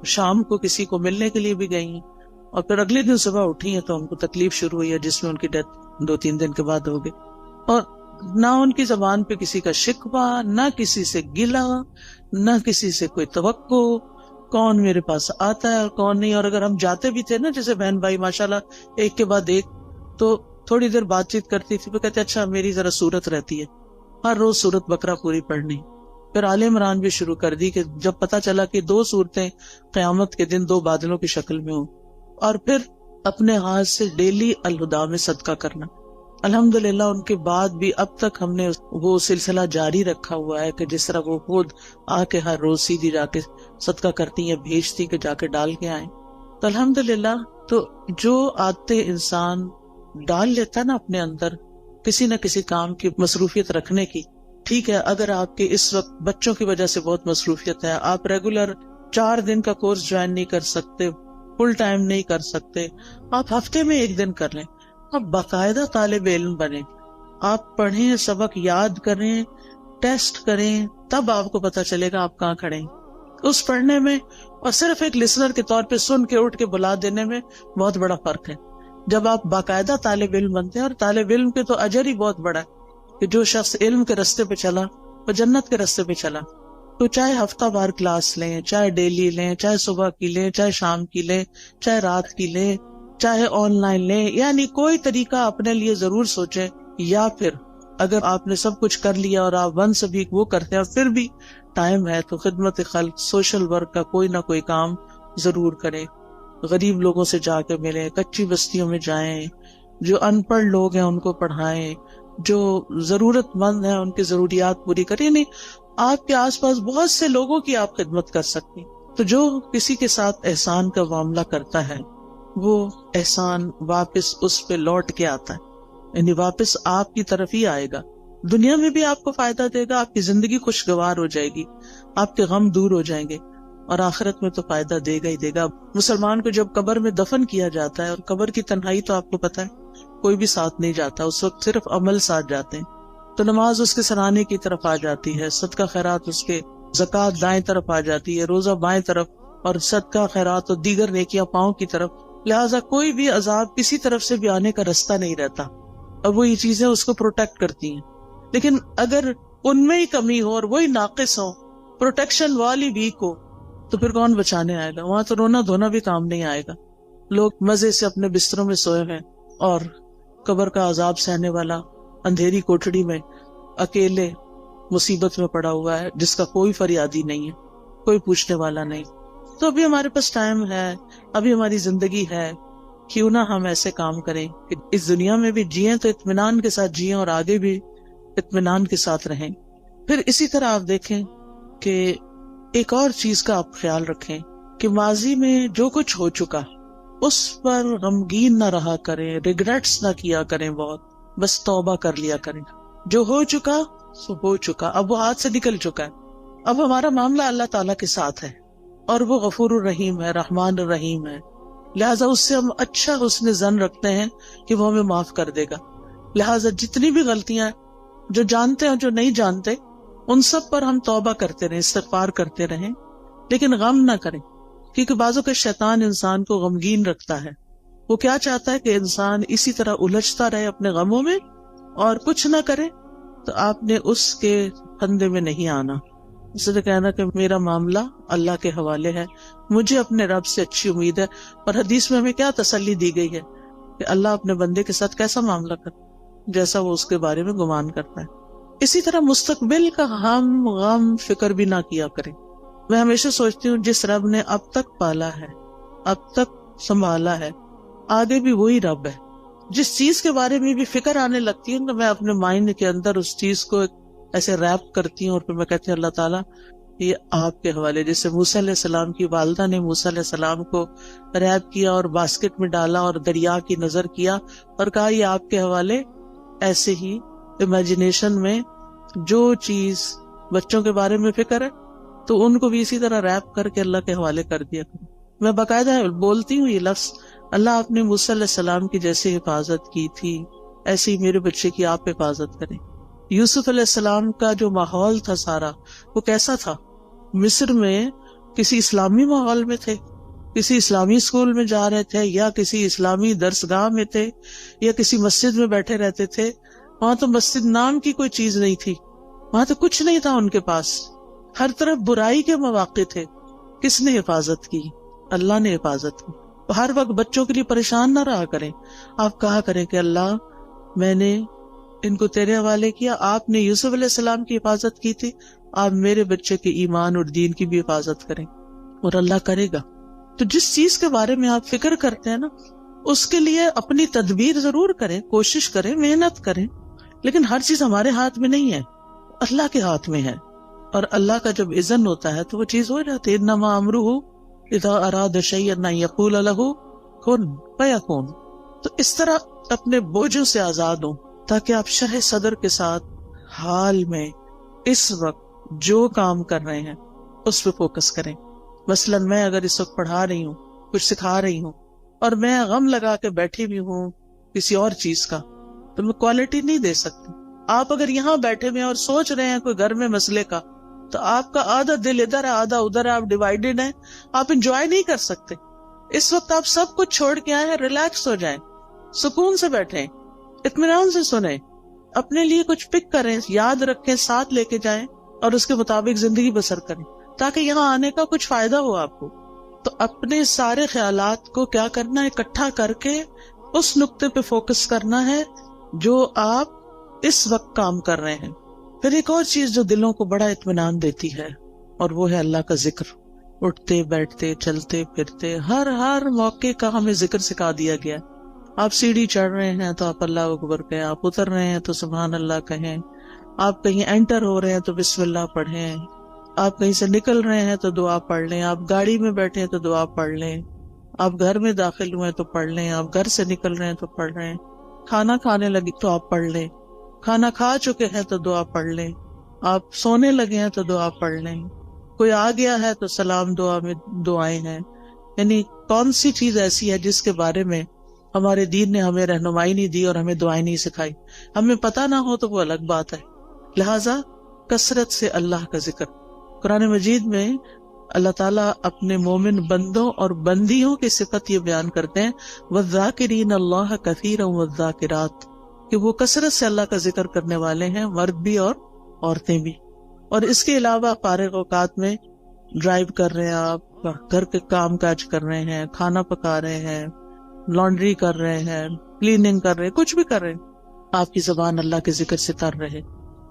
شام کو کسی کو ملنے کے لیے بھی گئی ہیں. اور پھر اگلے دن صبح اٹھی ہیں تو ان کو تکلیف شروع ہوئی ہے جس میں ان کی ڈیتھ 2-3 دن کے بعد ہو گئی. اور نہ ان کی زبان پہ کسی کا شکوہ، نہ کسی سے گلہ، نہ کسی سے کوئی توقع، کون میرے پاس آتا ہے اور کون نہیں. اور اگر ہم جاتے بھی تھے نا، جیسے بہن بھائی ماشاءاللہ ایک کے بعد ایک، تو تھوڑی دیر بات چیت کرتی تھی، وہ کہتے اچھا میری ذرا سورت رہتی ہے، ہر روز سورت بقرہ پوری پڑھنی. پھر آل عمران بھی شروع کر دی کہ جب پتا چلا کہ 2 سورتیں قیامت کے دن 2 بادلوں کی شکل میں ہوں. اور پھر اپنے ہاتھ سے ڈیلی الہدیٰ میں صدقہ کرنا. الحمدللہ ان کے بعد بھی اب تک ہم نے وہ سلسلہ جاری رکھا ہوا ہے کہ جس طرح وہ خود آ کے ہر روز سیدھی جا کے صدقہ کرتی ہیں، بھیجتی کہ جا کے ڈال کے آئیں. تو الحمدللہ تو جو عادتیں انسان ڈال لیتا نا اپنے اندر کسی نہ کسی کام کی مصروفیت رکھنے کی. ٹھیک ہے، اگر آپ کے اس وقت بچوں کی وجہ سے بہت مصروفیت ہے، آپ ریگولر 4 دن کا کورس جوائن نہیں کر سکتے، فل ٹائم نہیں کر سکتے، آپ ہفتے میں 1 دن کر لیں. آپ باقاعدہ طالب علم بنیں، آپ پڑھیں، سبق یاد کریں، ٹیسٹ کریں، تب آپ کو پتا چلے گا آپ کہاں کھڑے ہیں. اس پڑھنے میں اور صرف ایک لسنر کے طور پہ سن کے اٹھ کے بلا دینے میں بہت بڑا فرق ہے. جب آپ باقاعدہ طالب علم بنتے ہیں، اور طالب علم کے تو اجر ہی بہت بڑا ہے کہ جو شخص علم کے راستے پہ چلا وہ جنت کے راستے پہ چلا. تو چاہے ہفتہ بار کلاس لیں، چاہے ڈیلی لیں، چاہے صبح کی لیں، چاہے شام کی لیں، چاہے رات کی لیں، چاہے آن لائن لیں، یعنی کوئی طریقہ اپنے لیے ضرور سوچیں. یا پھر اگر آپ نے سب کچھ کر لیا اور آپ ون سبھی وہ کرتے ہیں اور پھر بھی ٹائم ہے تو خدمت خلق، سوشل ورک کا کوئی نہ کوئی کام ضرور کریں. غریب لوگوں سے جا کے ملیں، کچی بستیوں میں جائیں، جو ان پڑھ لوگ ہیں ان کو پڑھائیں، جو ضرورت مند ہیں ان کی ضروریات پوری کریں. نہیں، آپ کے آس پاس بہت سے لوگوں کی آپ خدمت کر سکتے. تو جو کسی کے ساتھ احسان کا معاملہ کرتا ہے وہ احسان واپس اس پہ لوٹ کے آتا ہے، یعنی واپس آپ کی طرف ہی آئے گا. دنیا میں بھی آپ کو فائدہ دے گا، آپ کی زندگی خوشگوار ہو جائے گی، آپ کے غم دور ہو جائیں گے، اور آخرت میں تو فائدہ دے گا ہی دے گا. مسلمان کو جب قبر میں دفن کیا جاتا ہے، اور قبر کی تنہائی تو آپ کو پتا ہے کوئی بھی ساتھ نہیں جاتا، اس وقت صرف عمل ساتھ جاتے ہیں. تو نماز اس کے سرانے کی طرف آ جاتی ہے، صدقہ خیرات اس کے، زکوٰۃ دائیں طرف آ جاتی ہے، روزہ بائیں طرف، اور صدقہ خیرات اور دیگر نیکیاں پاؤں کی طرف. لہٰذا کوئی بھی عذاب کسی طرف سے بھی آنے کا راستہ نہیں رہتا، اور وہ یہ چیزیں اس کو پروٹیکٹ کرتی ہیں. لیکن اگر ان میں ہی کمی ہو اور وہی ناقص ہو، پروٹیکشن والی ویک ہو، تو پھر کون بچانے آئے گا؟ وہاں تو رونا دھونا بھی کام نہیں آئے گا. لوگ مزے سے اپنے بستروں میں سوئے ہیں، اور قبر کا عذاب سہنے والا اندھیری کوٹڑی میں اکیلے مصیبت میں پڑا ہوا ہے، جس کا کوئی فریادی نہیں ہے، کوئی پوچھنے والا نہیں. تو ابھی ہمارے پاس ٹائم ہے، ابھی ہماری زندگی ہے، کیوں نہ ہم ایسے کام کریں کہ اس دنیا میں بھی جئیں تو اطمینان کے ساتھ جئیں، اور آگے بھی اطمینان کے ساتھ رہیں. پھر اسی طرح آپ دیکھیں کہ ایک اور چیز کا آپ خیال رکھیں کہ ماضی میں جو کچھ ہو چکا اس پر غمگین نہ رہا کریں، ریگریٹس نہ کیا کریں، بہت بس توبہ کر لیا کریں. جو ہو چکا سو ہو چکا، اب وہ ہاتھ سے نکل چکا ہے. اب ہمارا معاملہ اللہ تعالیٰ کے ساتھ ہے، اور وہ غفور الرحیم ہے، رحمان الرحیم ہے. لہٰذا اس سے ہم اچھا حسن ظن رکھتے ہیں کہ وہ ہمیں معاف کر دے گا. لہٰذا جتنی بھی غلطیاں جو جانتے ہیں جو نہیں جانتے، ان سب پر ہم توبہ کرتے رہیں، استغفار کرتے رہیں، لیکن غم نہ کریں. کیونکہ بعضوں کے شیطان انسان کو غمگین رکھتا ہے. وہ کیا چاہتا ہے کہ انسان اسی طرح الجھتا رہے اپنے غموں میں اور کچھ نہ کرے. تو آپ نے اس کے پھندے میں نہیں آنا. اس نے کہنا کہ میرا معاملہ اللہ کے حوالے ہے، مجھے اپنے رب سے اچھی امید ہے. اور حدیث میں ہمیں کیا تسلی دی گئی ہے کہ اللہ اپنے بندے کے ساتھ کیسا معاملہ کرتا ہے، جیسا وہ اس کے بارے میں گمان کرتا ہے. اسی طرح مستقبل کا ہم غم فکر بھی نہ کیا کریں. میں ہمیشہ سوچتی ہوں جس رب نے اب تک پالا ہے، اب تک سنبھالا ہے، آگے بھی وہی رب ہے. جس چیز کے بارے میں بھی فکر آنے لگتی ہے تو میں اپنے مائنڈ کے اندر اس چیز کو ایسے ریپ کرتی ہوں، اور پھر میں کہتی ہوں اللہ تعالیٰ یہ آپ کے حوالے. جیسے موسیٰ علیہ السلام کی والدہ نے موسیٰ علیہ السلام کو ریپ کیا اور باسکٹ میں ڈالا اور دریا کی نظر کیا اور کہا یہ آپ کے حوالے. ایسے ہی امیجنیشن میں جو چیز بچوں کے بارے میں فکر ہے تو ان کو بھی اسی طرح ریپ کر کے اللہ کے حوالے کر دیا کریں. میں باقاعدہ بولتی ہوں یہ لفظ، اللہ آپ نے موسیٰ علیہ السلام کی جیسے حفاظت کی تھی ایسے ہی میرے بچے کی آپ حفاظت کریں. یوسف علیہ السلام کا جو ماحول تھا سارا وہ کیسا تھا؟ مصر میں کسی اسلامی ماحول میں تھے، کسی اسلامی اسکول میں جا رہے تھے، یا کسی اسلامی درسگاہ میں تھے، یا کسی مسجد میں بیٹھے رہتے تھے. وہاں تو مسجد نام کی کوئی چیز نہیں تھی، وہاں تو کچھ نہیں تھا ان کے پاس. ہر طرف برائی کے مواقع تھے. کس نے حفاظت کی؟ اللہ نے حفاظت کی. ہر وقت بچوں کے لیے پریشان نہ رہا کریں. آپ کہا کریں کہ اللہ میں نے ان کو تیرے حوالے کیا، آپ نے یوسف علیہ السلام کی حفاظت کی تھی، آپ میرے بچے کے ایمان اور دین کی بھی حفاظت کریں، اور اللہ کرے گا. تو جس چیز کے بارے میں آپ فکر کرتے ہیں نا اس کے لیے اپنی تدبیر ضرور کریں، کوشش کریں، محنت کریں. لیکن ہر چیز ہمارے ہاتھ میں نہیں ہے، اللہ کے ہاتھ میں ہے. اور اللہ کا جب اذن ہوتا ہے تو وہ چیز ہو جاتی ہے. انما امرہ اذا اراد شیئا ان یقول لہ کن فیکون. تو اس طرح اپنے بوجھوں سے آزاد ہوں تاکہ آپ شرح صدر کے ساتھ حال میں اس وقت جو کام کر رہے ہیں اس پہ فوکس کریں. مثلا میں اگر اس وقت پڑھا رہی ہوں، کچھ سکھا رہی ہوں، اور میں غم لگا کے بیٹھی بھی ہوں کسی اور چیز کا، تو میں کوالٹی نہیں دے سکتی. آپ اگر یہاں بیٹھے ہوئے اور سوچ رہے ہیں کوئی گھر میں مسئلے کا، تو آپ کا آدھا دل ادھر ہے آدھا ادھر ہے، آپ ڈیوائیڈڈ ہیں، آپ انجوائے نہیں کر سکتے. اس وقت آپ سب کچھ چھوڑ کے آئے ہیں، ریلیکس ہو جائیں، سکون سے بیٹھیں، اطمینان سے سنیں، اپنے لیے کچھ پک کریں، یاد رکھیں، ساتھ لے کے جائیں. اور اس کے مطابق زندگی بسر کریں تاکہ یہاں آنے کا کچھ فائدہ ہو آپ کو. تو اپنے سارے خیالات کو کیا کرنا ہے, اکٹھا کر کے اس نقطے پہ فوکس کرنا ہے جو آپ اس وقت کام کر رہے ہیں. پھر ایک اور چیز جو دلوں کو بڑا اطمینان دیتی ہے اور وہ ہے اللہ کا ذکر. اٹھتے بیٹھتے چلتے پھرتے ہر موقع کا ہمیں ذکر سکھا دیا گیا. آپ سیڑھی چڑھ رہے ہیں تو آپ اللہ اکبر کہیں, آپ اتر رہے ہیں تو سبحان اللہ کہیں, آپ کہیں انٹر ہو رہے ہیں تو بسم اللہ پڑھیں, آپ کہیں سے نکل رہے ہیں تو دعا پڑھ لیں, آپ گاڑی میں بیٹھے ہیں تو دعا پڑھ لیں, آپ گھر میں داخل ہوئے تو پڑھ لیں, آپ گھر سے نکل رہے ہیں تو پڑھ رہے ہیں, کھانا کھانے لگے تو آپ پڑھ لیں, کھانا کھا چکے ہیں تو دعا پڑھ لیں, آپ سونے لگے ہیں تو دعا پڑھ لیں, کوئی آ گیا ہے تو سلام دعا میں دعائیں ہیں. یعنی کون سی چیز ایسی ہے جس کے بارے میں ہمارے دین نے ہمیں رہنمائی نہیں دی اور ہمیں دعائیں نہیں سکھائی. ہمیں پتہ نہ ہو تو وہ الگ بات ہے. لہٰذا کثرت سے اللہ کا ذکر. قرآن مجید میں اللہ تعالیٰ اپنے مومن بندوں اور بندیوں کی صفت یہ بیان کرتے ہیں وَالذَّاكِرِينَ اللَّهَ كَثِيرًا وَالذَّاكِرَاتِ, کہ وہ کثرت سے اللہ کا ذکر کرنے والے ہیں, مرد بھی اور عورتیں بھی. اور اس کے علاوہ فارغ اوقات میں ڈرائیو کر رہے ہیں, آپ گھر کے کام کاج کر رہے ہیں, کھانا پکا رہے ہیں, لانڈری کر رہے ہیں, کلیننگ کر رہے ہیں, کچھ بھی کر رہے ہیں, آپ کی زبان اللہ کے ذکر سے تر رہے,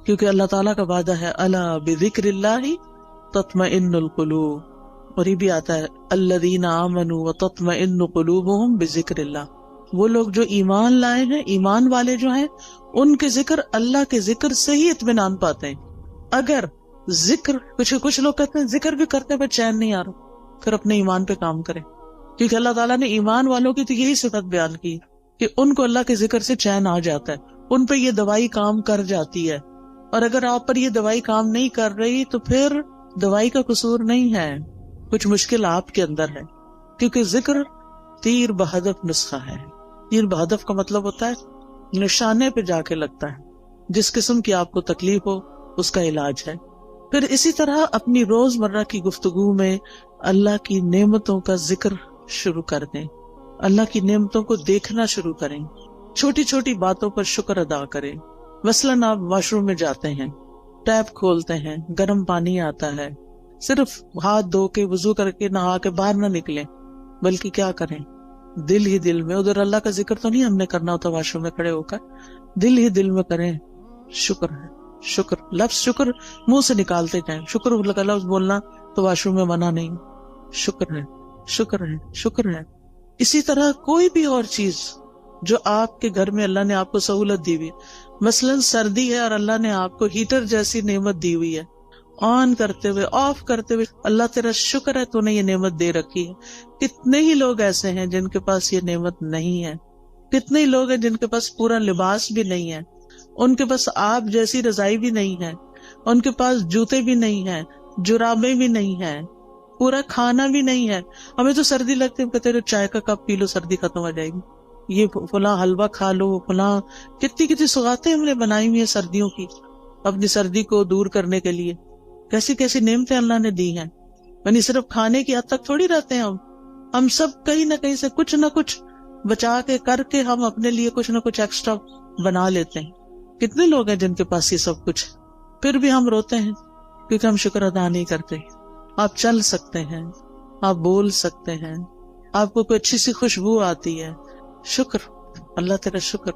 کیونکہ اللہ تعالیٰ کا وعدہ ہے الا بذکر اللہ تطمئن القلوب. اور یہ بھی آتا ہے الذین آمنوا وتطمئن قلوبہم بذکر اللہ. وہ لوگ جو ایمان لائے ہیں, ایمان والے جو ہیں, ان کے ذکر اللہ کے ذکر سے ہی اطمینان پاتے ہیں. اگر ذکر کچھ لوگ کہتے ہیں ذکر بھی کرتے پہ چین نہیں آ رہا, پھر اپنے ایمان پہ کام کریں, کیونکہ اللہ تعالیٰ نے ایمان والوں کی تو یہی صفت بیان کی کہ ان کو اللہ کے ذکر سے چین آ جاتا ہے, ان پہ یہ دوائی کام کر جاتی ہے. اور اگر آپ پر یہ دوائی کام نہیں کر رہی تو پھر دوائی کا قصور نہیں ہے, کچھ مشکل آپ کے اندر ہے, کیونکہ ذکر تیر بہدف نسخہ ہے. تیر بہدف کا مطلب ہوتا ہے نشانے پہ جا کے لگتا ہے, جس قسم کی آپ کو تکلیف ہو اس کا علاج ہے. پھر اسی طرح اپنی روزمرہ کی گفتگو میں اللہ کی نعمتوں کا ذکر شروع کر دیں, اللہ کی نعمتوں کو دیکھنا شروع کریں, چھوٹی چھوٹی باتوں پر شکر ادا کریں. مثلاً آپ واش روم میں جاتے ہیں, ٹیپ کھولتے ہیں, گرم پانی آتا ہے, صرف ہاتھ دھو کے وضو کر کے نہا کے باہر نہ نکلیں, بلکہ کیا کریں, دل ہی دل میں, ادھر اللہ کا ذکر تو نہیں ہم نے کرنا ہوتا واش روم میں کھڑے ہو کر, دل ہی دل میں کریں شکر ہے, شکر, لفظ شکر منہ سے نکالتے جائیں. شکر کا لفظ بولنا تو واش روم میں منع نہیں, شکر ہے, شکر ہے, شکر ہے. اسی طرح کوئی بھی اور چیز جو آپ کے گھر میں اللہ نے آپ کو سہولت دی ہوئی, مثلاً سردی ہے اور اللہ نے آپ کو ہیٹر جیسی نعمت دی ہوئی ہے, آن کرتے ہوئے آف کرتے ہوئے اللہ تیرا شکر ہے تو نے یہ نعمت دے رکھی ہے. کتنے ہی لوگ ایسے ہیں جن کے پاس یہ نعمت نہیں ہے, کتنے ہی لوگ ہیں جن کے پاس پورا لباس بھی نہیں ہے, ان کے پاس آپ جیسی رضائی بھی نہیں ہے, ان کے پاس جوتے بھی نہیں ہیں, جرابیں بھی نہیں ہیں, پورا کھانا بھی نہیں ہے. ہمیں تو سردی لگتی ہے, کہتے ہیں چائے کا کپ پی لو سردی ختم ہو جائے گی, یہ فلاں حلوہ کھا لو, فلاں کتنی سوغاتیں ہم نے بنائی ہوئی ہیں سردیوں کی اپنی سردی کو دور کرنے کے لیے. کیسی کیسی نعمتیں اللہ نے دی ہیں. یعنی صرف کھانے کی حد تک تھوڑی رہتے ہیں ہم سب کہیں نہ کہیں سے کچھ نہ کچھ بچا کے کر کے ہم اپنے لیے کچھ نہ کچھ ایکسٹرا بنا لیتے ہیں. کتنے لوگ ہیں جن کے پاس یہ سب کچھ, پھر بھی ہم روتے ہیں کیونکہ ہم شکر ادا نہیں کرتے. آپ چل سکتے ہیں, آپ بول سکتے ہیں, آپ کو کوئی اچھی سی خوشبو آتی ہے, شکر, اللہ تیرا شکر.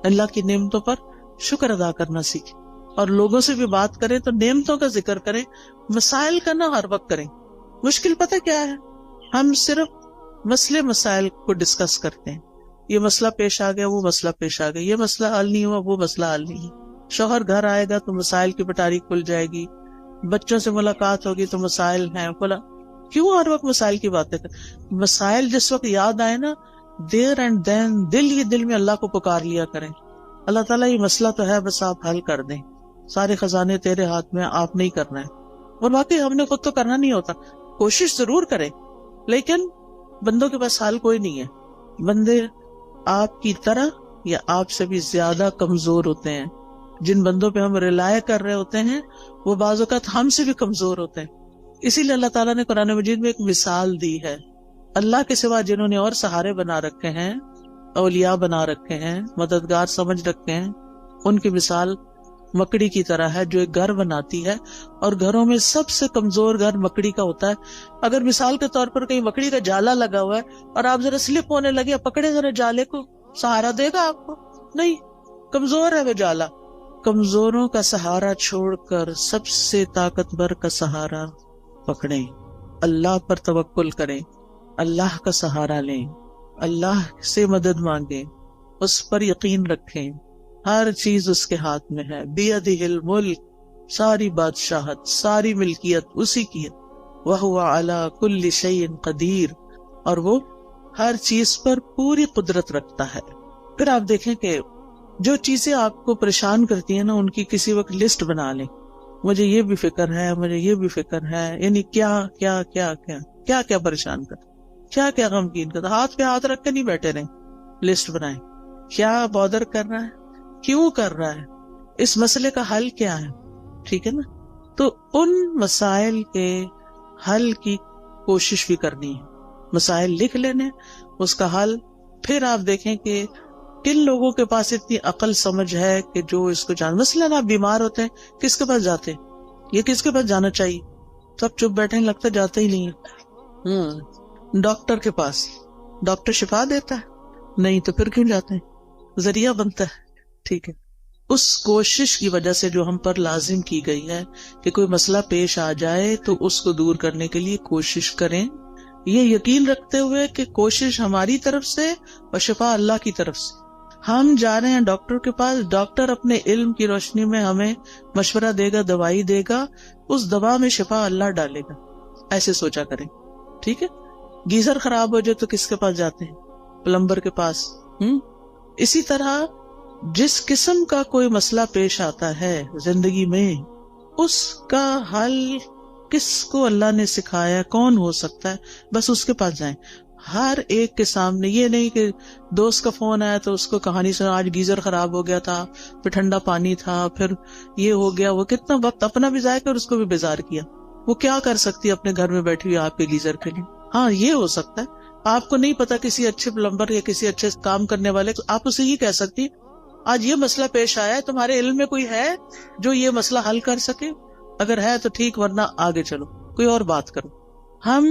اللہ کی نعمتوں پر شکر ادا کرنا سیکھیں. اور لوگوں سے بھی بات کریں تو نعمتوں کا ذکر کریں, مسائل کا نہ ہر وقت کریں. مشکل پتہ کیا ہے, ہم صرف مسائل کو ڈسکس کرتے ہیں, یہ مسئلہ پیش آ گیا, وہ مسئلہ پیش آ گیا, یہ مسئلہ حل نہیں ہوا, وہ مسئلہ حل نہیں. شوہر گھر آئے گا تو مسائل کی پٹاری کھل جائے گی, بچوں سے ملاقات ہوگی تو مسائل ہیں, کیوں ہر وقت مسائل کی باتیں کریں. مسائل جس وقت یاد آئے نا, دیر اینڈ دین دل ہی دل میں اللہ کو پکار لیا کریں, اللہ تعالیٰ یہ مسئلہ تو ہے, بس آپ حل کر دیں, سارے خزانے تیرے ہاتھ میں, آپ نہیں کرنا ہے. اور واقعی ہم نے خود تو کرنا نہیں ہوتا, کوشش ضرور کریں, لیکن بندوں کے پاس حال کوئی نہیں ہے. بندے آپ کی طرح یا آپ سے بھی زیادہ کمزور ہوتے ہیں. جن بندوں پہ ہم ریلائے کر رہے ہوتے ہیں وہ بعض اوقات ہم سے بھی کمزور ہوتے ہیں. اسی لیے اللہ تعالیٰ نے قرآن مجید میں ایک مثال دی ہے. اللہ کے سوا جنہوں نے اور سہارے بنا رکھے ہیں, اولیاء بنا رکھے ہیں, مددگار سمجھ رکھے ہیں, ان کی مثال مکڑی کی طرح ہے جو ایک گھر بناتی ہے، اور گھروں میں سب سے کمزور گھر مکڑی کا ہوتا ہے. اگر مثال کے طور پر کہیں مکڑی کا جالا لگا ہوا ہے اور آپ ذرا سلپ ہونے لگے، پکڑے ذرا جالے کو، سہارا دے گا آپ کو؟ نہیں، کمزور ہے وہ جالا. کمزوروں کا سہارا چھوڑ کر سب سے طاقتور کا سہارا پکڑیں، اللہ پر توکل کریں، اللہ کا سہارا لیں، اللہ سے مدد مانگیں، اس پر یقین رکھیں. ہر چیز اس کے ہاتھ میں ہے. بیدہ الملک، ساری بادشاہت، ساری ملکیت اسی کی ہے. وہو علی کل شیء قدیر، اور وہ ہر چیز پر پوری قدرت رکھتا ہے. پھر آپ دیکھیں کہ جو چیزیں آپ کو پریشان کرتی ہیں نا، ان کی کسی وقت لسٹ بنا لیں. مجھے یہ بھی فکر ہے، مجھے یہ بھی فکر ہے، یعنی کیا کیا کیا کیا کیا کیا پریشان کر، کیا کیا غمگین کر. ہاتھ پہ ہاتھ رکھ کے نہیں بیٹھے رہیں، لسٹ بنائیں. کیا بادر کر رہا ہے، کیوں کر رہا ہے، اس مسئلے کا حل کیا ہے. ٹھیک ہے نا؟ تو ان مسائل کے حل کی کوشش بھی کرنی ہے. مسائل لکھ لینے، اس کا حل. پھر آپ دیکھیں کہ کن لوگوں کے پاس اتنی عقل سمجھ ہے کہ جو اس کو جان. مثلاً آپ بیمار ہوتے ہیں، کس کے پاس جاتے ہیں؟ یہ کس کے پاس جانا چاہیے؟ سب چپ بیٹھے ہیں، لگتا جاتے ہی نہیں ہے. ڈاکٹر کے پاس. ڈاکٹر شفا دیتا ہے؟ نہیں، تو پھر کیوں جاتے ہیں؟ ذریعہ بنتا ہے. ٹھیک ہے. اس کوشش کی وجہ سے جو ہم پر لازم کی گئی ہے کہ کوئی مسئلہ پیش آ جائے تو اس کو دور کرنے کے لیے کوشش کریں، یہ یقین رکھتے ہوئے کہ کوشش ہماری طرف سے اور شفا اللہ کی طرف سے. ہم جا رہے ہیں ڈاکٹر کے پاس، ڈاکٹر اپنے علم کی روشنی میں ہمیں مشورہ دے گا، دوائی دے گا، اس دوا میں شفا اللہ ڈالے گا. ایسے سوچا کریں. ٹھیک ہے. گیزر خراب ہو جائے تو کس کے پاس جاتے ہیں؟ پلمبر کے پاس. اسی طرح جس قسم کا کوئی مسئلہ پیش آتا ہے زندگی میں، اس کا حل کس کو اللہ نے سکھایا، کون ہو سکتا ہے، بس اس کے پاس جائیں. ہر ایک کے سامنے. یہ نہیں کہ دوست کا فون آیا تو اس کو کہانی سنا، آج گیزر خراب ہو گیا تھا، پھر ٹھنڈا پانی تھا، پھر یہ ہو گیا. وہ کتنا وقت اپنا بھی ضائع کر اور اس کو بھی بیزار کیا. وہ کیا کر سکتی ہے اپنے گھر میں بیٹھی ہوئی آپ کے گیزر کے لیے؟ ہاں، یہ ہو سکتا ہے. آپ کو نہیں پتا کسی اچھے پلمبر یا کسی اچھے کام کرنے والے، آپ اسے یہ کہہ سکتی آج یہ مسئلہ پیش آیا ہے، تمہارے علم میں کوئی ہے جو یہ مسئلہ حل کر سکے؟ اگر ہے تو ٹھیک، ورنہ آگے چلو، کوئی اور بات کرو. ہم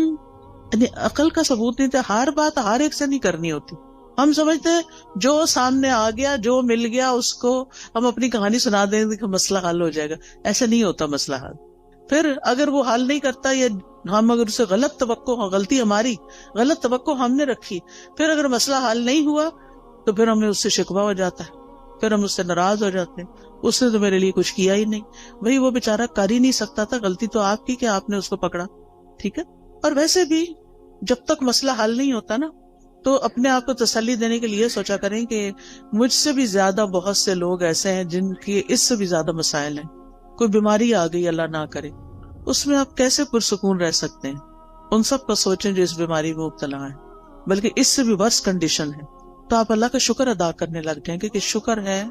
عقل کا ثبوت نہیں تھا. ہر بات ہر ایک سے نہیں کرنی ہوتی. ہم سمجھتے ہیں جو سامنے آ گیا، جو مل گیا، اس کو ہم اپنی کہانی سنا دیں گے کہ مسئلہ حل ہو جائے گا. ایسا نہیں ہوتا مسئلہ حل. پھر اگر وہ حل نہیں کرتا یا ہم اگر اسے غلط توقع، غلطی ہماری، غلط توقع ہم نے رکھی، پھر اگر مسئلہ حل نہیں ہوا تو پھر ہمیں اس سے شکوہ ہو جاتا ہے، پھر ہم اس سے ناراض ہو جاتے ہیں. اس نے تو میرے لیے کچھ کیا ہی نہیں. بھئی وہ بیچارہ کر ہی نہیں سکتا تھا، غلطی تو آپ کی کہ آپ نے اس کو پکڑا. ٹھیک ہے. اور ویسے بھی جب تک مسئلہ حل نہیں ہوتا نا، تو اپنے آپ کو تسلی دینے کے لیے سوچا کریں کہ مجھ سے بھی زیادہ بہت سے لوگ ایسے ہیں جن کے اس سے بھی زیادہ مسائل ہیں. کوئی بیماری آ گئی، اللہ نہ کرے، اس میں آپ کیسے پرسکون رہ سکتے ہیں؟ ان سب کا سوچیں جو اس بیماری میں مبتلا ہیں، بلکہ اس سے بھی ورس کنڈیشن ہے. تو آپ اللہ کا شکر ادا کرنے لگ جائیں کہ شکر ہے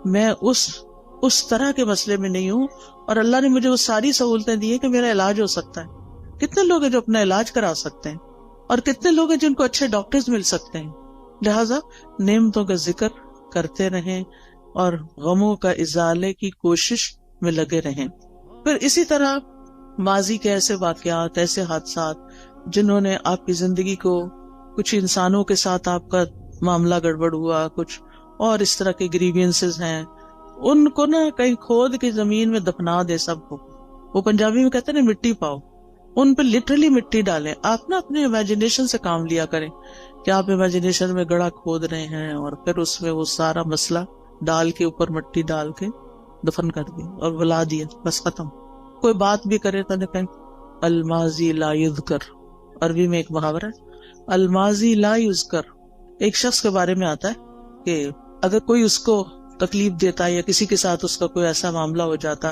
میں اس طرح کے مسئلے میں نہیں ہوں، اور اللہ نے مجھے وہ ساری سہولتیں دی ہیں کہ میرا علاج ہو سکتا ہے. کتنے لوگ ہیں جو اپنا علاج کرا سکتے ہیں، اور کتنے لوگ ہیں جن کو اچھے ڈاکٹرز مل سکتے ہیں. لہٰذا نعمتوں کا ذکر کرتے رہیں اور غموں کا ازالے کی کوشش میں لگے رہیں. پھر اسی طرح ماضی کے ایسے واقعات، ایسے حادثات جنہوں نے آپ کی زندگی کو، کچھ انسانوں کے ساتھ آپ کا معاملہ گڑبڑ ہوا، کچھ اور اس طرح کے گریوینسز ہیں، ان کو نا کہیں کھود کے زمین میں دفنا دے سب کو. وہ پنجابی میں کہتے ہیں نا مٹی پاؤ، ان پہ لٹرلی مٹی ڈالیں. آپ نا اپنے امیجنیشن سے کام لیا کریں کہ آپ امیجنیشن میں گڑھا کھود رہے ہیں اور پھر اس میں وہ سارا مسئلہ ڈال کے، اوپر مٹی ڈال کے دفن کر دیا اور بلا دیا، بس ختم. کوئی بات بھی کرے تو کہیں الماضی لا یذکر. عربی میں ایک محاورہ ہے، الماضی لا یذکر. ایک شخص کے بارے میں آتا ہے کہ اگر کوئی اس کو تکلیف دیتا یا کسی کے ساتھ اس کا کوئی ایسا معاملہ ہو جاتا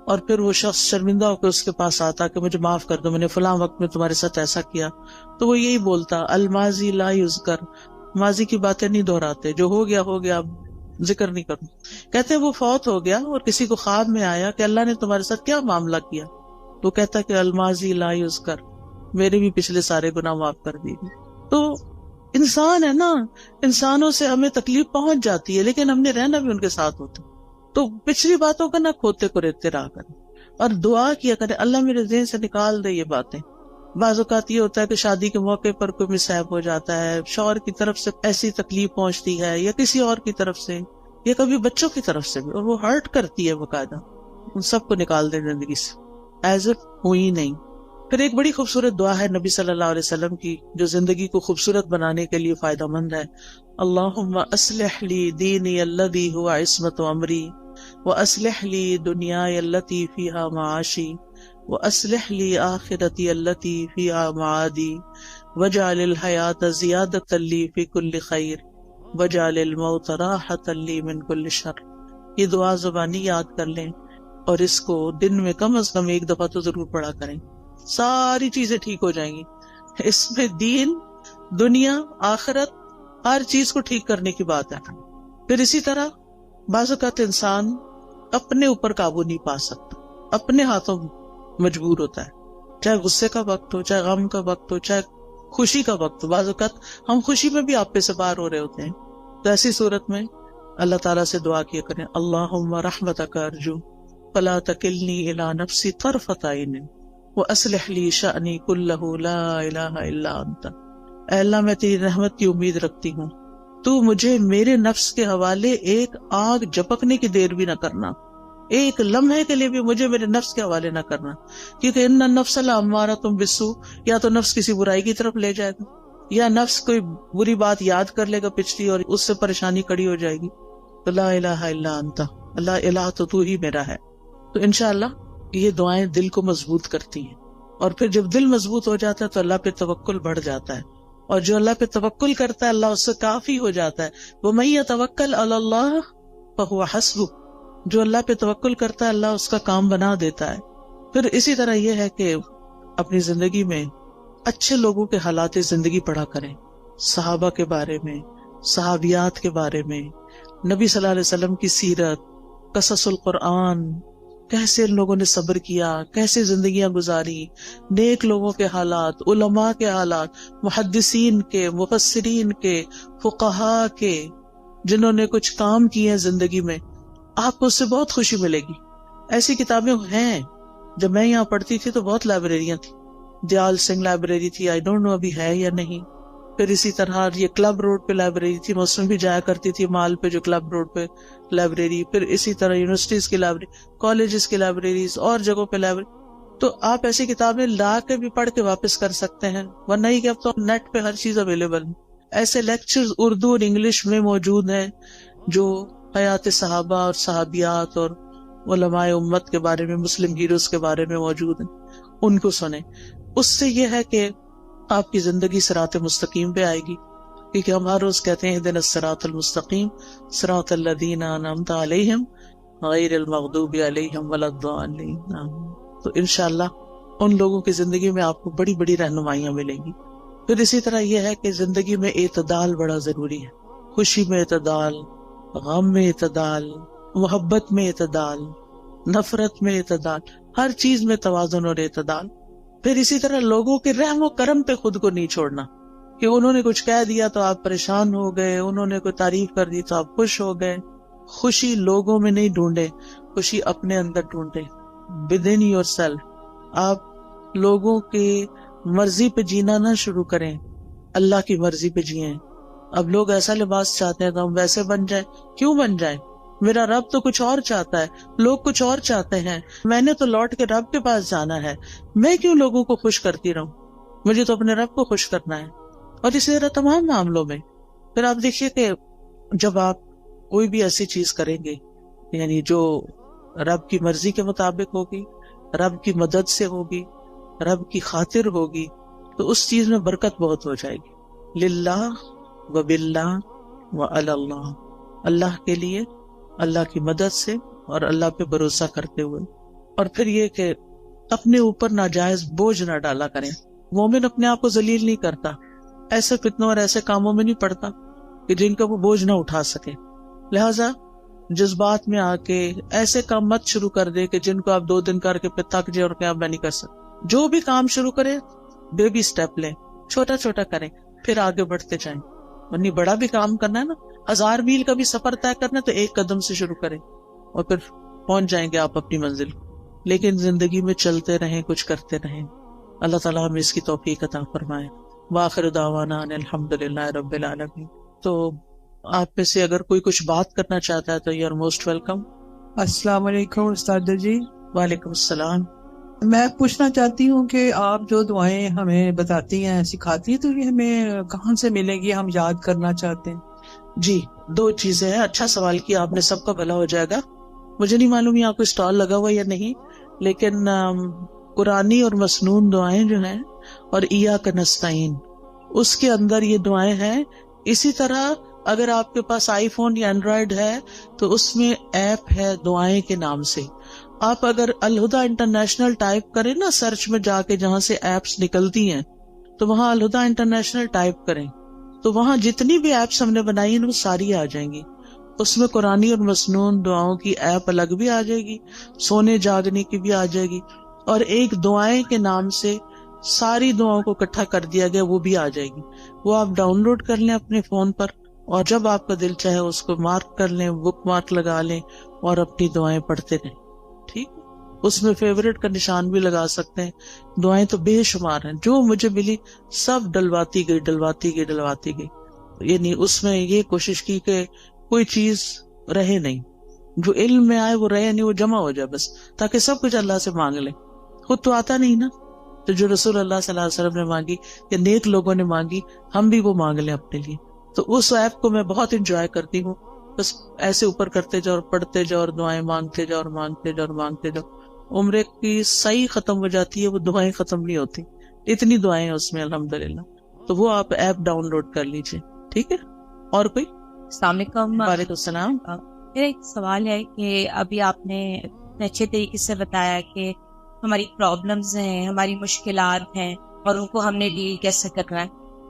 اور پھر وہ شخص شرمندہ ہو کے اس کے پاس آتا کہ مجھے معاف کر دو، میں نے فلاں وقت میں تمہارے ساتھ ایسا کیا، تو وہ یہی بولتا الماضی لا یذکر. ماضی کی باتیں نہیں دہراتے، جو ہو گیا ہو گیا، ذکر نہیں کروں. کہتے ہیں وہ فوت ہو گیا اور کسی کو خواب میں آیا کہ اللہ نے تمہارے ساتھ کیا معاملہ کیا، تو کہتا کہ الماضی لا یذکر، میرے بھی پچھلے سارے گناہ معاف کر دیے. تو انسان ہے نا، انسانوں سے ہمیں تکلیف پہنچ جاتی ہے، لیکن ہم نے رہنا بھی ان کے ساتھ ہوتا. تو پچھلی باتوں کا نہ کھوتے کو ریتے رہا کریں اور دعا کیا کریں اللہ میرے ذہن سے نکال دے یہ باتیں. بعض اوقات یہ ہوتا ہے کہ شادی کے موقع پر کوئی مسہب ہو جاتا ہے، شوہر کی طرف سے ایسی تکلیف پہنچتی ہے یا کسی اور کی طرف سے یا کبھی بچوں کی طرف سے بھی، اور وہ ہرٹ کرتی ہے باقاعدہ. ان سب کو نکال دے زندگی سے ایز اف ہوئی نہیں. پھر ایک بڑی خوبصورت دعا ہے نبی صلی اللہ علیہ وسلم کی جو زندگی کو خوبصورت بنانے کے لیے فائدہ مند ہے. اللہم اصلح لی دینی الذی هو عصمت امری واصلح لی دنیای التی فیہا معاشی واصلح لی آخرتی التی فیہا معادی واجعل الحیات زیادۃ لی فی کل خیر واجعل الموت راحۃ لی من کل شر. یہ دعا زبانی یاد کر لیں اور اس کو دن میں کم از کم ایک دفعہ تو ضرور پڑھا کریں. ساری چیزیں ٹھیک ہو جائیں گی. اس میں دین، دنیا، آخرت، ہر چیز کو ٹھیک کرنے کی بات ہے. پھر اسی طرح بعض اوقات انسان اپنے اوپر قابو نہیں پا سکتا، اپنے ہاتھوں مجبور ہوتا ہے، چاہے غصے کا وقت ہو، چاہے غم کا وقت ہو، چاہے خوشی کا وقت ہو. بعض اوقات ہم خوشی میں بھی آپے سے باہر ہو رہے ہوتے ہیں. تو ایسی صورت میں اللہ تعالیٰ سے دعا کیا کریں اللہم رحمتک ارجو فلا تکلنی الی نفسی طرفۃ عین واصلح لی شأنی کلہ لا الہ الا انت. اے اللہ میں تیری رحمت کی امید رکھتی ہوں، تو مجھے میرے نفس کے حوالے ایک آگ جھپکنے کی دیر بھی نہ کرنا، ایک لمحے کے لیے بھی مجھے میرے نفس کے حوالے نہ کرنا، کیونکہ ان النفس لامارۃ بالسوء، یا تو نفس کسی برائی کی طرف لے جائے گا یا نفس کوئی بری بات یاد کر لے گا پچھلی اور اس سے پریشانی کھڑی ہو جائے گی. تو لا الہ الا انت، اللہ الہ تو ہی میرا ہے. تو انشاءاللہ یہ دعائیں دل کو مضبوط کرتی ہیں، اور پھر جب دل مضبوط ہو جاتا ہے تو اللہ پہ توکل بڑھ جاتا ہے، اور جو اللہ پہ توکل کرتا ہے اللہ اس سے کافی ہو جاتا ہے. وَمَن يَتَوَكَّلْ عَلَى اللَّهِ فَهُوَ حَسْبُهُ، جو اللہ پہ توکل کرتا ہے اللہ اس کا کام بنا دیتا ہے. پھر اسی طرح یہ ہے کہ اپنی زندگی میں اچھے لوگوں کے حالات زندگی پڑھا کریں، صحابہ کے بارے میں، صحابیات کے بارے میں، نبی صلی اللہ علیہ وسلم کی سیرت، قصص القرآن، کیسے ان لوگوں نے صبر کیا، کیسے زندگیاں گزاری، نیک لوگوں کے حالات، علماء کے حالات، محدثین کے، مفسرین کے، فقہاء کے، جنہوں نے کچھ کام کیے ہیں زندگی میں. آپ کو اس سے بہت خوشی ملے گی. ایسی کتابیں ہیں. جب میں یہاں پڑھتی تھی تو بہت لائبریریاں تھیں. دیال سنگھ لائبریری تھی، آئی ڈونٹ نو ابھی ہے یا نہیں. پھر اسی طرح یہ کلب روڈ پہ لائبریری تھی، میں اس میں بھی جایا کرتی تھی، مال پہ جو کلب روڈ پہ لائبریری. پھر اسی طرح یونیورسٹیز کی لائبریری، کالجز کی لائبریریز اور جگہوں پہ لائبریری. تو آپ ایسی کتابیں لا کے بھی پڑھ کے واپس کر سکتے ہیں، ورنہ ہی کہ اب تو نیٹ پہ ہر چیز اویلیبل ہے. ایسے لیکچرز اردو اور انگلش میں موجود ہیں جو حیات صحابہ اور صحابیات اور علماء امت کے بارے میں، مسلم ہیروز کے بارے میں موجود ہیں، ان کو سنیں. اس سے یہ ہے کہ آپ کی زندگی صراط مستقیم پہ آئے گی، کیونکہ ہم ہر روز کہتے ہیں اہدنا الصراط المستقیم صراط الذین انعمت علیہم غیر المغضوب علیہم ولا الضالین. تو انشاءاللہ ان لوگوں کی زندگی میں آپ کو بڑی بڑی رہنمائیاں ملیں گی. پھر اسی طرح یہ ہے کہ زندگی میں اعتدال بڑا ضروری ہے. خوشی میں اعتدال، غم میں اعتدال، محبت میں اعتدال، نفرت میں اعتدال، ہر چیز میں توازن اور اعتدال. پھر اسی طرح لوگوں کے رحم و کرم پہ خود کو نہیں چھوڑنا کہ انہوں نے کچھ کہہ دیا تو آپ پریشان ہو گئے، انہوں نے کوئی تعریف کر دی تو آپ خوش ہو گئے. خوشی لوگوں میں نہیں ڈھونڈے، خوشی اپنے اندر ڈھونڈے. within yourself. آپ لوگوں کی مرضی پہ جینا نہ شروع کریں، اللہ کی مرضی پہ جئیں. اب لوگ ایسا لباس چاہتے ہیں تو ہم ویسے بن جائیں. کیوں بن جائیں؟ میرا رب تو کچھ اور چاہتا ہے، لوگ کچھ اور چاہتے ہیں. میں نے تو لوٹ کے رب کے پاس جانا ہے، میں کیوں لوگوں کو خوش کرتی رہوں؟ مجھے تو اپنے رب کو خوش کرنا ہے. اور اسی طرح تمام معاملوں میں. پھر آپ دیکھیے کہ جب آپ کوئی بھی ایسی چیز کریں گے یعنی جو رب کی مرضی کے مطابق ہوگی، رب کی مدد سے ہوگی، رب کی خاطر ہوگی، تو اس چیز میں برکت بہت ہو جائے گی. للہ و باللہ و علی اللہ، اللہ کے لیے، اللہ کی مدد سے اور اللہ پہ بھروسہ کرتے ہوئے. اور پھر یہ کہ اپنے اوپر ناجائز بوجھ نہ ڈالا کریں. مومن اپنے آپ کو ذلیل نہیں کرتا، ایسے فتنوں اور ایسے کاموں میں نہیں پڑتا کہ جن کا وہ بوجھ نہ اٹھا سکے. لہذا جذبات میں آ کے ایسے کام مت شروع کر دے کہ جن کو آپ 2 دن کر کے پھر تھک جائے اور کہ آپ میں نہیں کر سکتے. جو بھی کام شروع کرے بیبی سٹیپ لیں، چھوٹا چھوٹا کریں، پھر آگے بڑھتے جائیں. ورنہ بڑا بھی کام کرنا ہے نا، 1000 میل کا بھی سفر طے کرنا ہے تو 1 قدم سے شروع کریں. اور پھر پہنچ جائیں گے آپ اپنی منزل کو. لیکن زندگی میں چلتے رہیں, کچھ کرتے رہیں. اللہ تعالیٰ ہمیں اس کی توفیق عطا فرمائے. وآخر دعوانا ان الحمدللہ رب العالمین. تو آپ میں سے اگر کوئی کچھ بات کرنا چاہتا ہے تو یو آر موسٹ ویلکم. السلام علیکم استاد جی. وعلیکم السلام. میں پوچھنا چاہتی ہوں کہ آپ جو دعائیں ہمیں بتاتی ہیں, سکھاتی ہیں, تو یہ ہمیں کہاں سے ملے گی؟ ہم یاد کرنا چاہتے ہیں. جی 2 چیزیں ہیں. اچھا سوال کیا آپ نے, سب کا بھلا ہو جائے گا. مجھے نہیں معلوم یہاں کوئی اسٹال لگا ہوا یا نہیں, لیکن قرآنی اور مسنون دعائیں جو ہیں اور ایاک نستعین, اس کے اندر یہ دعائیں ہیں. اسی طرح اگر آپ کے پاس آئی فون یا اینڈرائیڈ ہے تو اس میں ایپ ہے دعائیں کے نام سے. آپ اگر الہدا انٹرنیشنل ٹائپ کریں نا سرچ میں جا کے, جہاں سے ایپس نکلتی ہیں, تو وہاں الہدا انٹرنیشنل ٹائپ کریں تو وہاں جتنی بھی ایپس ہم نے بنائی ہیں وہ ساری آ جائیں گی. اس میں قرآنی اور مسنون دعاؤں کی ایپ الگ بھی آ جائے گی, سونے جاگنے کی بھی آ جائے گی, اور ایک دعائیں کے نام سے ساری دعاؤں کو اکٹھا کر دیا گیا, وہ بھی آ جائے گی. وہ آپ ڈاؤن لوڈ کر لیں اپنے فون پر, اور جب آپ کا دل چاہے اس کو مارک کر لیں, بک مارک لگا لیں اور اپنی دعائیں پڑھتے رہیں. ٹھیک, اس میں فیوریٹ کا نشان بھی لگا سکتے ہیں. دعائیں تو بے شمار ہیں, جو مجھے ملی سب ڈلواتی گئی. یعنی اس میں یہ کوشش کی کہ کوئی چیز رہے نہیں, جو علم میں آئے وہ رہے نہیں, وہ جمع ہو جائے بس, تاکہ سب کچھ اللہ سے مانگ لیں. خود تو آتا نہیں نا, تو جو رسول اللہ صلی اللہ علیہ وسلم نے مانگی یا نیک لوگوں نے مانگی, ہم بھی وہ مانگ لیں اپنے لیے. تو اس ایپ کو میں بہت انجوائے کرتی ہوں. بس ایسے اوپر کرتے جاؤ اور پڑھتے جاؤ اور دعائیں مانگتے جاؤ اور مانگتے جاؤ. عمرے کی صحیح ختم ہو جاتی ہے, وہ دعائیں ختم نہیں ہوتی, اتنی دعائیں ہیں اس میں الحمدللہ. تو وہ آپ ایپ ڈاؤن لوڈ کر لیجئے. ٹھیک ہے, اور کوئی؟ السلام علیکم. وعلیکم السلام. میرا ایک سوال ہے کہ ابھی آپ نے اچھے طریقے سے بتایا کہ ہماری پرابلمز ہیں, ہماری مشکلات ہیں, اور ان کو ہم نے ڈیل کیسے کرنا ہے.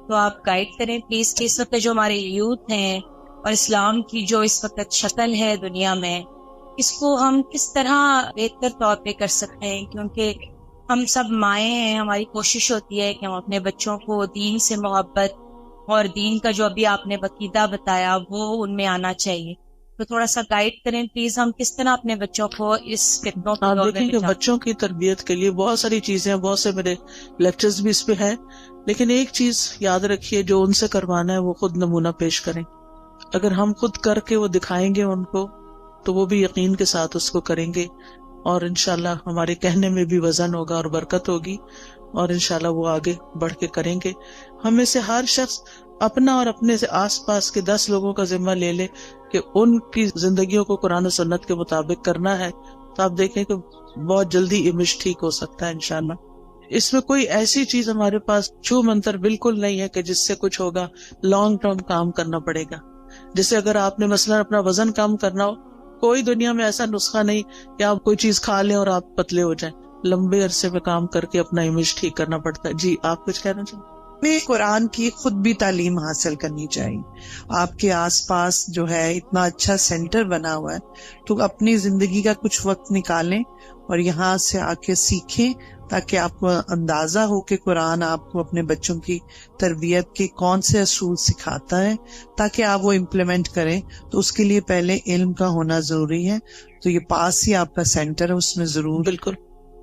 تو آپ گائیڈ کریں پلیز کہ اس وقت جو ہمارے یوتھ ہیں اور اسلام کی جو اس وقت شکل ہے دنیا میں, اس کو ہم کس طرح بہتر طور پہ کر سکتے ہیں, کیونکہ ہم سب مائیں ہیں, ہماری کوشش ہوتی ہے کہ ہم اپنے بچوں کو دین سے محبت اور دین کا جو ابھی آپ نے عقیدہ بتایا وہ ان میں آنا چاہیے. تو تھوڑا سا گائیڈ کریں پلیز, ہم کس طرح اپنے بچوں کو اس فتنوں آپ دیکھیں کہ بچوں کی تربیت کے لیے بہت ساری چیزیں ہیں, بہت سے میرے لیکچرز بھی اس پہ ہیں, لیکن ایک چیز یاد رکھیے, جو ان سے کروانا ہے وہ خود نمونہ پیش کریں. اگر ہم خود کر کے وہ دکھائیں گے ان کو, تو وہ بھی یقین کے ساتھ اس کو کریں گے, اور انشاءاللہ ہمارے کہنے میں بھی وزن ہوگا اور برکت ہوگی, اور انشاءاللہ وہ آگے بڑھ کے کریں گے. ہمیں سے ہر شخص اپنا اور اپنے سے آس پاس کے 10 لوگوں کا ذمہ لے لے کہ ان کی زندگیوں کو قرآن و سنت کے مطابق کرنا ہے, تو آپ دیکھیں کہ بہت جلدی امیج ٹھیک ہو سکتا ہے انشاءاللہ. اس میں کوئی ایسی چیز ہمارے پاس چھو منتر بالکل نہیں ہے کہ جس سے کچھ ہوگا. لانگ ٹرم کام کرنا پڑے گا. جیسے اگر آپ نے مثلا اپنا وزن کم کرنا ہو, کوئی دنیا میں ایسا نسخہ نہیں کہ آپ کوئی چیز کھا لیں اور آپ پتلے ہو جائیں. لمبے عرصے میں کام کر کے اپنا امیج ٹھیک کرنا پڑتا ہے. جی آپ کچھ کہنا چاہیں؟ میں قرآن کی خود بھی تعلیم حاصل کرنی چاہیے. آپ کے آس پاس جو ہے اتنا اچھا سینٹر بنا ہوا ہے, تو اپنی زندگی کا کچھ وقت نکالیں اور یہاں سے آ کے سیکھیں, تاکہ آپ کو اندازہ ہو کہ قرآن آپ کو اپنے بچوں کی تربیت کے کون سے اصول سکھاتا ہے, تاکہ آپ وہ امپلیمنٹ کریں. تو اس کے لیے پہلے علم کا ہونا ضروری ہے. تو یہ پاس ہی آپ کا سینٹر ہے, اس میں ضرور بالکل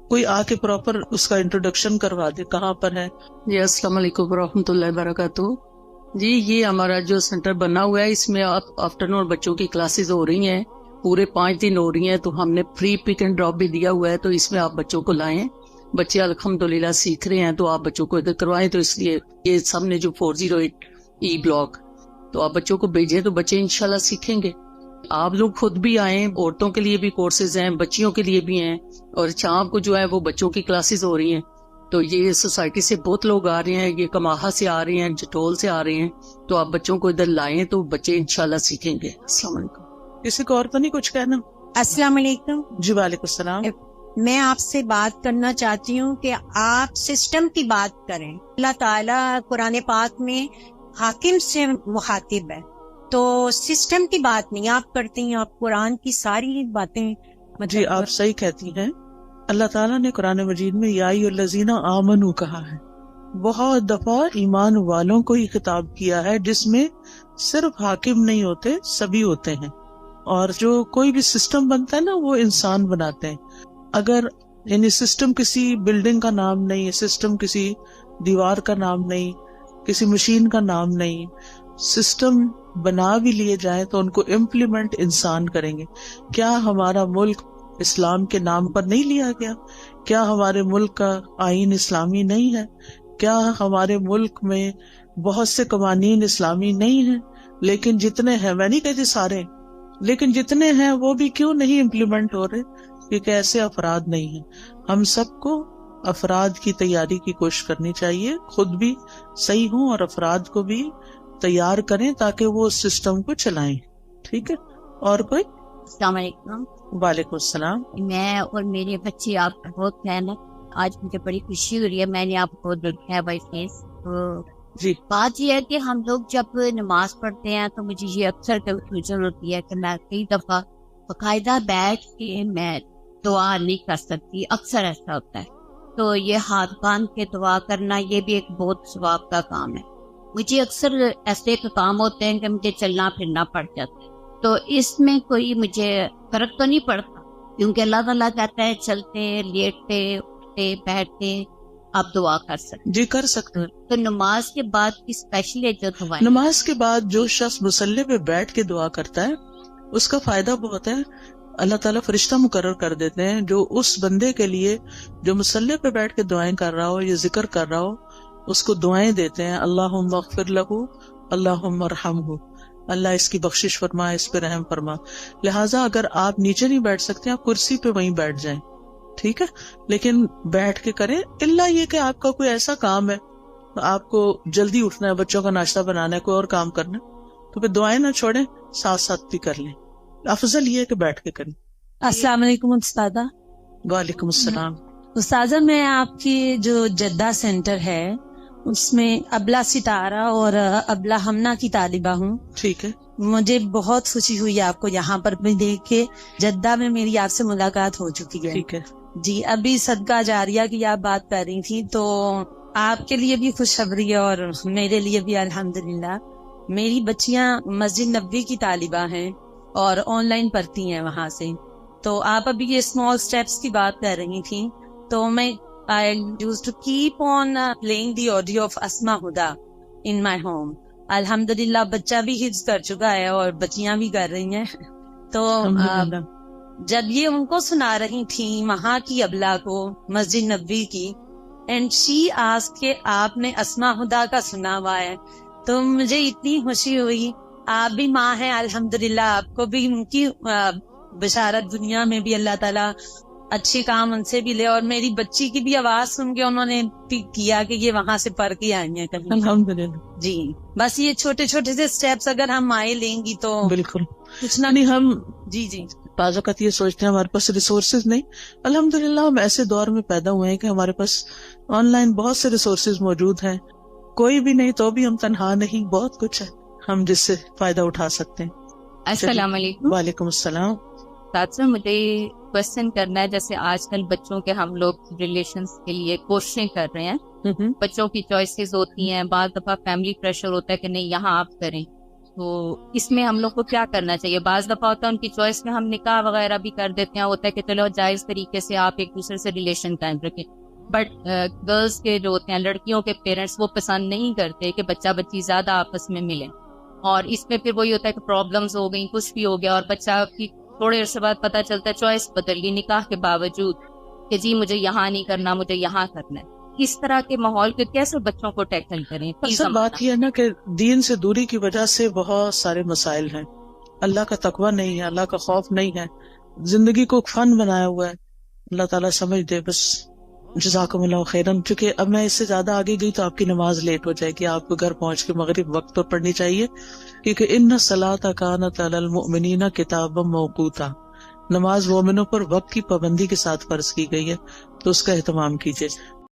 کوئی آ کے پراپر اس کا انٹروڈکشن کروا دے, کہاں پر ہے. جی السلام علیکم ورحمۃ اللہ وبرکاتہ. جی یہ ہمارا جو سینٹر بنا ہوا ہے, اس میں آفٹرنون بچوں کی کلاسز ہو رہی ہیں, پورے 5 دن ہو رہی ہیں. تو ہم نے فری پک اینڈ ڈراپ بھی دیا ہوا ہے, تو اس میں آپ بچوں کو لائیں. بچے الحمدللہ سیکھ رہے ہیں, تو آپ بچوں کو ادھر کروائیں. تو اس لیے یہ سب نے جو 408 ای بلاک, تو آپ بچوں کو بھیجیں تو بچے انشاءاللہ سیکھیں گے. آپ لوگ خود بھی آئیں, عورتوں کے لیے بھی کورسز ہیں, بچیوں کے لیے بھی ہیں, اور شام کو جو ہے وہ بچوں کی کلاسز ہو رہی ہیں. تو یہ سوسائٹی سے بہت لوگ آ رہے ہیں, یہ کماہا سے آ رہے ہیں, جٹول سے آ رہے ہیں. تو آپ بچوں کو ادھر لائیں تو بچے انشاءاللہ سیکھیں گے. السلام علیکم. کسی کو اور تو نہیں کچھ کہنا؟ السلام علیکم. جی وعلیکم السلام. میں آپ سے بات کرنا چاہتی ہوں کہ آپ سسٹم کی بات کریں. اللہ تعالیٰ قرآن پاک میں حاکم سے مخاطب ہے, تو سسٹم کی بات نہیں آپ کرتی ہیں, آپ قرآن کی ساری باتیں. جی آپ صحیح کہتی ہیں. اللہ تعالیٰ نے قرآن مجید میں یا ایھا الذین آمنوا کہا ہے. بہت دفعہ ایمان والوں کو ہی خطاب کیا ہے, جس میں صرف حاکم نہیں ہوتے, سبھی ہوتے ہیں. اور جو کوئی بھی سسٹم بنتا ہے نا وہ انسان بناتے ہیں. اگر یعنی سسٹم کسی بلڈنگ کا نام نہیں ہے, سسٹم کسی دیوار کا نام نہیں, کسی مشین کا نام نہیں. سسٹم بنا بھی لیے جائیں تو ان کو امپلیمنٹ انسان کریں گے. کیا ہمارا ملک اسلام کے نام پر نہیں لیا گیا؟ کیا ہمارے ملک کا آئین اسلامی نہیں ہے؟ کیا ہمارے ملک میں بہت سے قوانین اسلامی نہیں ہیں؟ لیکن جتنے ہیں, میں نہیں کہتی سارے, لیکن جتنے ہیں وہ بھی کیوں نہیں امپلیمنٹ ہو رہے؟ کیونکہ ایسے افراد نہیں ہیں. ہم سب کو افراد کی تیاری کی کوشش کرنی چاہیے, خود بھی صحیح ہوں اور افراد کو بھی تیار کریں تاکہ وہ اس سسٹم کو چلائیں. ٹھیک ہے, اور کوئی؟ السلام علیکم. وعلیکم السلام. میں اور میرے بچے آپ کا بہت فین ہے. آج مجھے بڑی خوشی ہو رہی ہے, میں نے آپ کو دیکھا ہے بائی فیس. جی, بات یہ ہے کہ ہم لوگ جب نماز پڑھتے ہیں تو مجھے یہ اکثر کنفیوژن ہوتی ہے کہ میں کئی دفعہ باقاعدہ بیٹھ کے میں دعا نہیں کر سکتی. اکثر ایسا ہوتا ہے. تو یہ ہاتھ باندھ کے دعا کرنا یہ بھی ایک بہت ثواب کا کام ہے. مجھے اکثر ایسے کام ہوتے ہیں کہ مجھے چلنا پھرنا پڑ جاتا ہے. تو اس میں کوئی مجھے فرق تو نہیں پڑتا, کیونکہ اللہ تعالیٰ کہتا ہے چلتے لیٹتے اٹھتے بیٹھتے آپ دعا کر سکتے. جی کر سکتے ہیں. تو نماز کے بعد کی اسپیشلی جو دعا, نماز کے بعد جو شخص مصلی پہ بیٹھ کے دعا کرتا ہے اس کا فائدہ بہت ہے. اللہ تعالیٰ فرشتہ مقرر کر دیتے ہیں جو اس بندے کے لیے جو مصلی پہ بیٹھ کے دعائیں کر رہا ہو یا ذکر کر رہا ہو اس کو دعائیں دیتے ہیں. اللہم اغفر لہ, اللہم ارحمہ, اللہ اس کی بخشش فرما, اس پہ رحم فرما. لہٰذا اگر آپ نیچے نہیں بیٹھ سکتے آپ کرسی پہ وہیں بیٹھ جائیں, ٹھیک ہے, لیکن بیٹھ کے کریں. الا یہ کہ آپ کا کوئی ایسا کام ہے, آپ کو جلدی اٹھنا ہے, بچوں کا ناشتہ بنانا ہے, کوئی اور کام کرنا ہے, تو پھر دعائیں نہ چھوڑیں, ساتھ ساتھ بھی کر لیں. افضل یہ ہے کہ بیٹھ کے کریں. السلام علیکم استاذہ. وعلیکم السلام. استاذہ میں آپ کی جو جدہ سینٹر ہے اس میں ابلا ستارہ اور ابلا ہمنا کی طالبہ ہوں. ٹھیک ہے. مجھے بہت خوشی ہوئی آپ کو یہاں پر بھی دیکھ کے. جدہ میں میری آپ سے ملاقات ہو چکی ہے. ٹھیک ہے جی. ابھی صدقہ جاریہ کی آپ بات کر رہی تھی تو آپ کے لیے بھی خوشخبری ہے اور میرے لیے بھی الحمدللہ. میری بچیاں مسجد نبوی کی طالبہ ہیں اور آن لائن پڑھتی ہیں وہاں سے. تو آپ ابھی یہ اسمال اسٹیپس کی بات کر رہی تھیں تو میں I used to keep on playing the audio of Asma Huda in my home. الحمدللہ بچہ بھی حفظ کر چکا ہے اور بچیاں بھی کر رہی ہیں. تو جب یہ ان کو سنا رہی تھیں وہاں کی ابلا کو مسجد نبوی کی, اینڈ شی آسکڈ کہ آپ نے اسما ہدا کا سنا ہوا ہے, تو مجھے اتنی خوشی ہوئی. آپ بھی ماں ہیں الحمدللہ, آپ کو بھی ان کی بشارت دنیا میں بھی اللہ تعالیٰ اچھے کام ان سے بھی لے. اور میری بچی کی بھی آواز سن کے انہوں نے کیا کہ یہ وہاں سے پڑھ کے آئی ہیں کہیں. الحمدللہ. جی بس یہ چھوٹے چھوٹے سے اسٹیپس اگر ہم آئے لیں گی تو بالکل کچھ نہ. نہیں ہم جی جی بعض اوقات یہ سوچتے ہیں ہمارے پاس ریسورسز نہیں. الحمدللہ ہم ایسے دور میں پیدا ہوئے ہیں کہ ہمارے پاس آن لائن بہت سے ریسورسز موجود ہیں. کوئی بھی نہیں تو بھی ہم تنہا نہیں, بہت کچھ ہے ہم جس سے فائدہ اٹھا سکتے ہیں. السلام علیکم. وعلیکم السلام. ساتھ مجھے کوشچن کرنا ہے, جیسے آج کل بچوں کے ہم لوگ ریلیشنز کے لیے کوششیں کر رہے ہیں, بچوں کی چوائسیز ہوتی ہیں, بعض دفعہ فیملی پریشر ہوتا ہے کہ نہیں یہاں آپ کریں, تو اس میں ہم لوگ کو کیا کرنا چاہیے؟ بعض دفعہ ہوتا ہے ان کی چوائس میں ہم نکاح وغیرہ بھی کر دیتے ہیں, ہوتا ہے کہ چلو جائز طریقے سے آپ ایک دوسرے سے ریلیشن قائم رکھیں, بٹ گرلس کے جو ہوتے ہیں لڑکیوں کے پیرنٹس وہ پسند نہیں کرتے کہ بچہ بچی زیادہ آپس میں ملیں, اور اس میں پھر وہی ہوتا ہے کہ پرابلمز ہو گئی, کچھ بھی ہو گیا, اور بچہ کی تھوڑے عرصے بعد پتہ چلتا ہے چوائس بدل گئی نکاح کے باوجود کہ جی مجھے یہاں نہیں کرنا, مجھے یہاں کرنا ہے. اس طرح کے ماحول کے کیسے بچوں کو ٹیکل کریں؟ اصل بات یہ ہے نا کہ دین سے دوری کی وجہ سے بہت سارے مسائل ہیں. اللہ کا تقوی نہیں ہے, اللہ کا خوف نہیں ہے, زندگی کو فن بنایا ہوا ہے. اللہ تعالیٰ سمجھ دے بس. جزاکم اللہ خیرن. چونکہ اب میں اس سے زیادہ آگے گئی تو آپ کی نماز لیٹ ہو جائے گی, آپ کو گھر پہنچ کے مغرب وقت پر پڑھنی چاہیے, کیونکہ ان الصلاۃ کانت علی المؤمنین کتابا موقوتا, نماز مومنوں پر وقت کی پابندی کے ساتھ فرض کی گئی ہے, تو اس کا اہتمام کیجیے.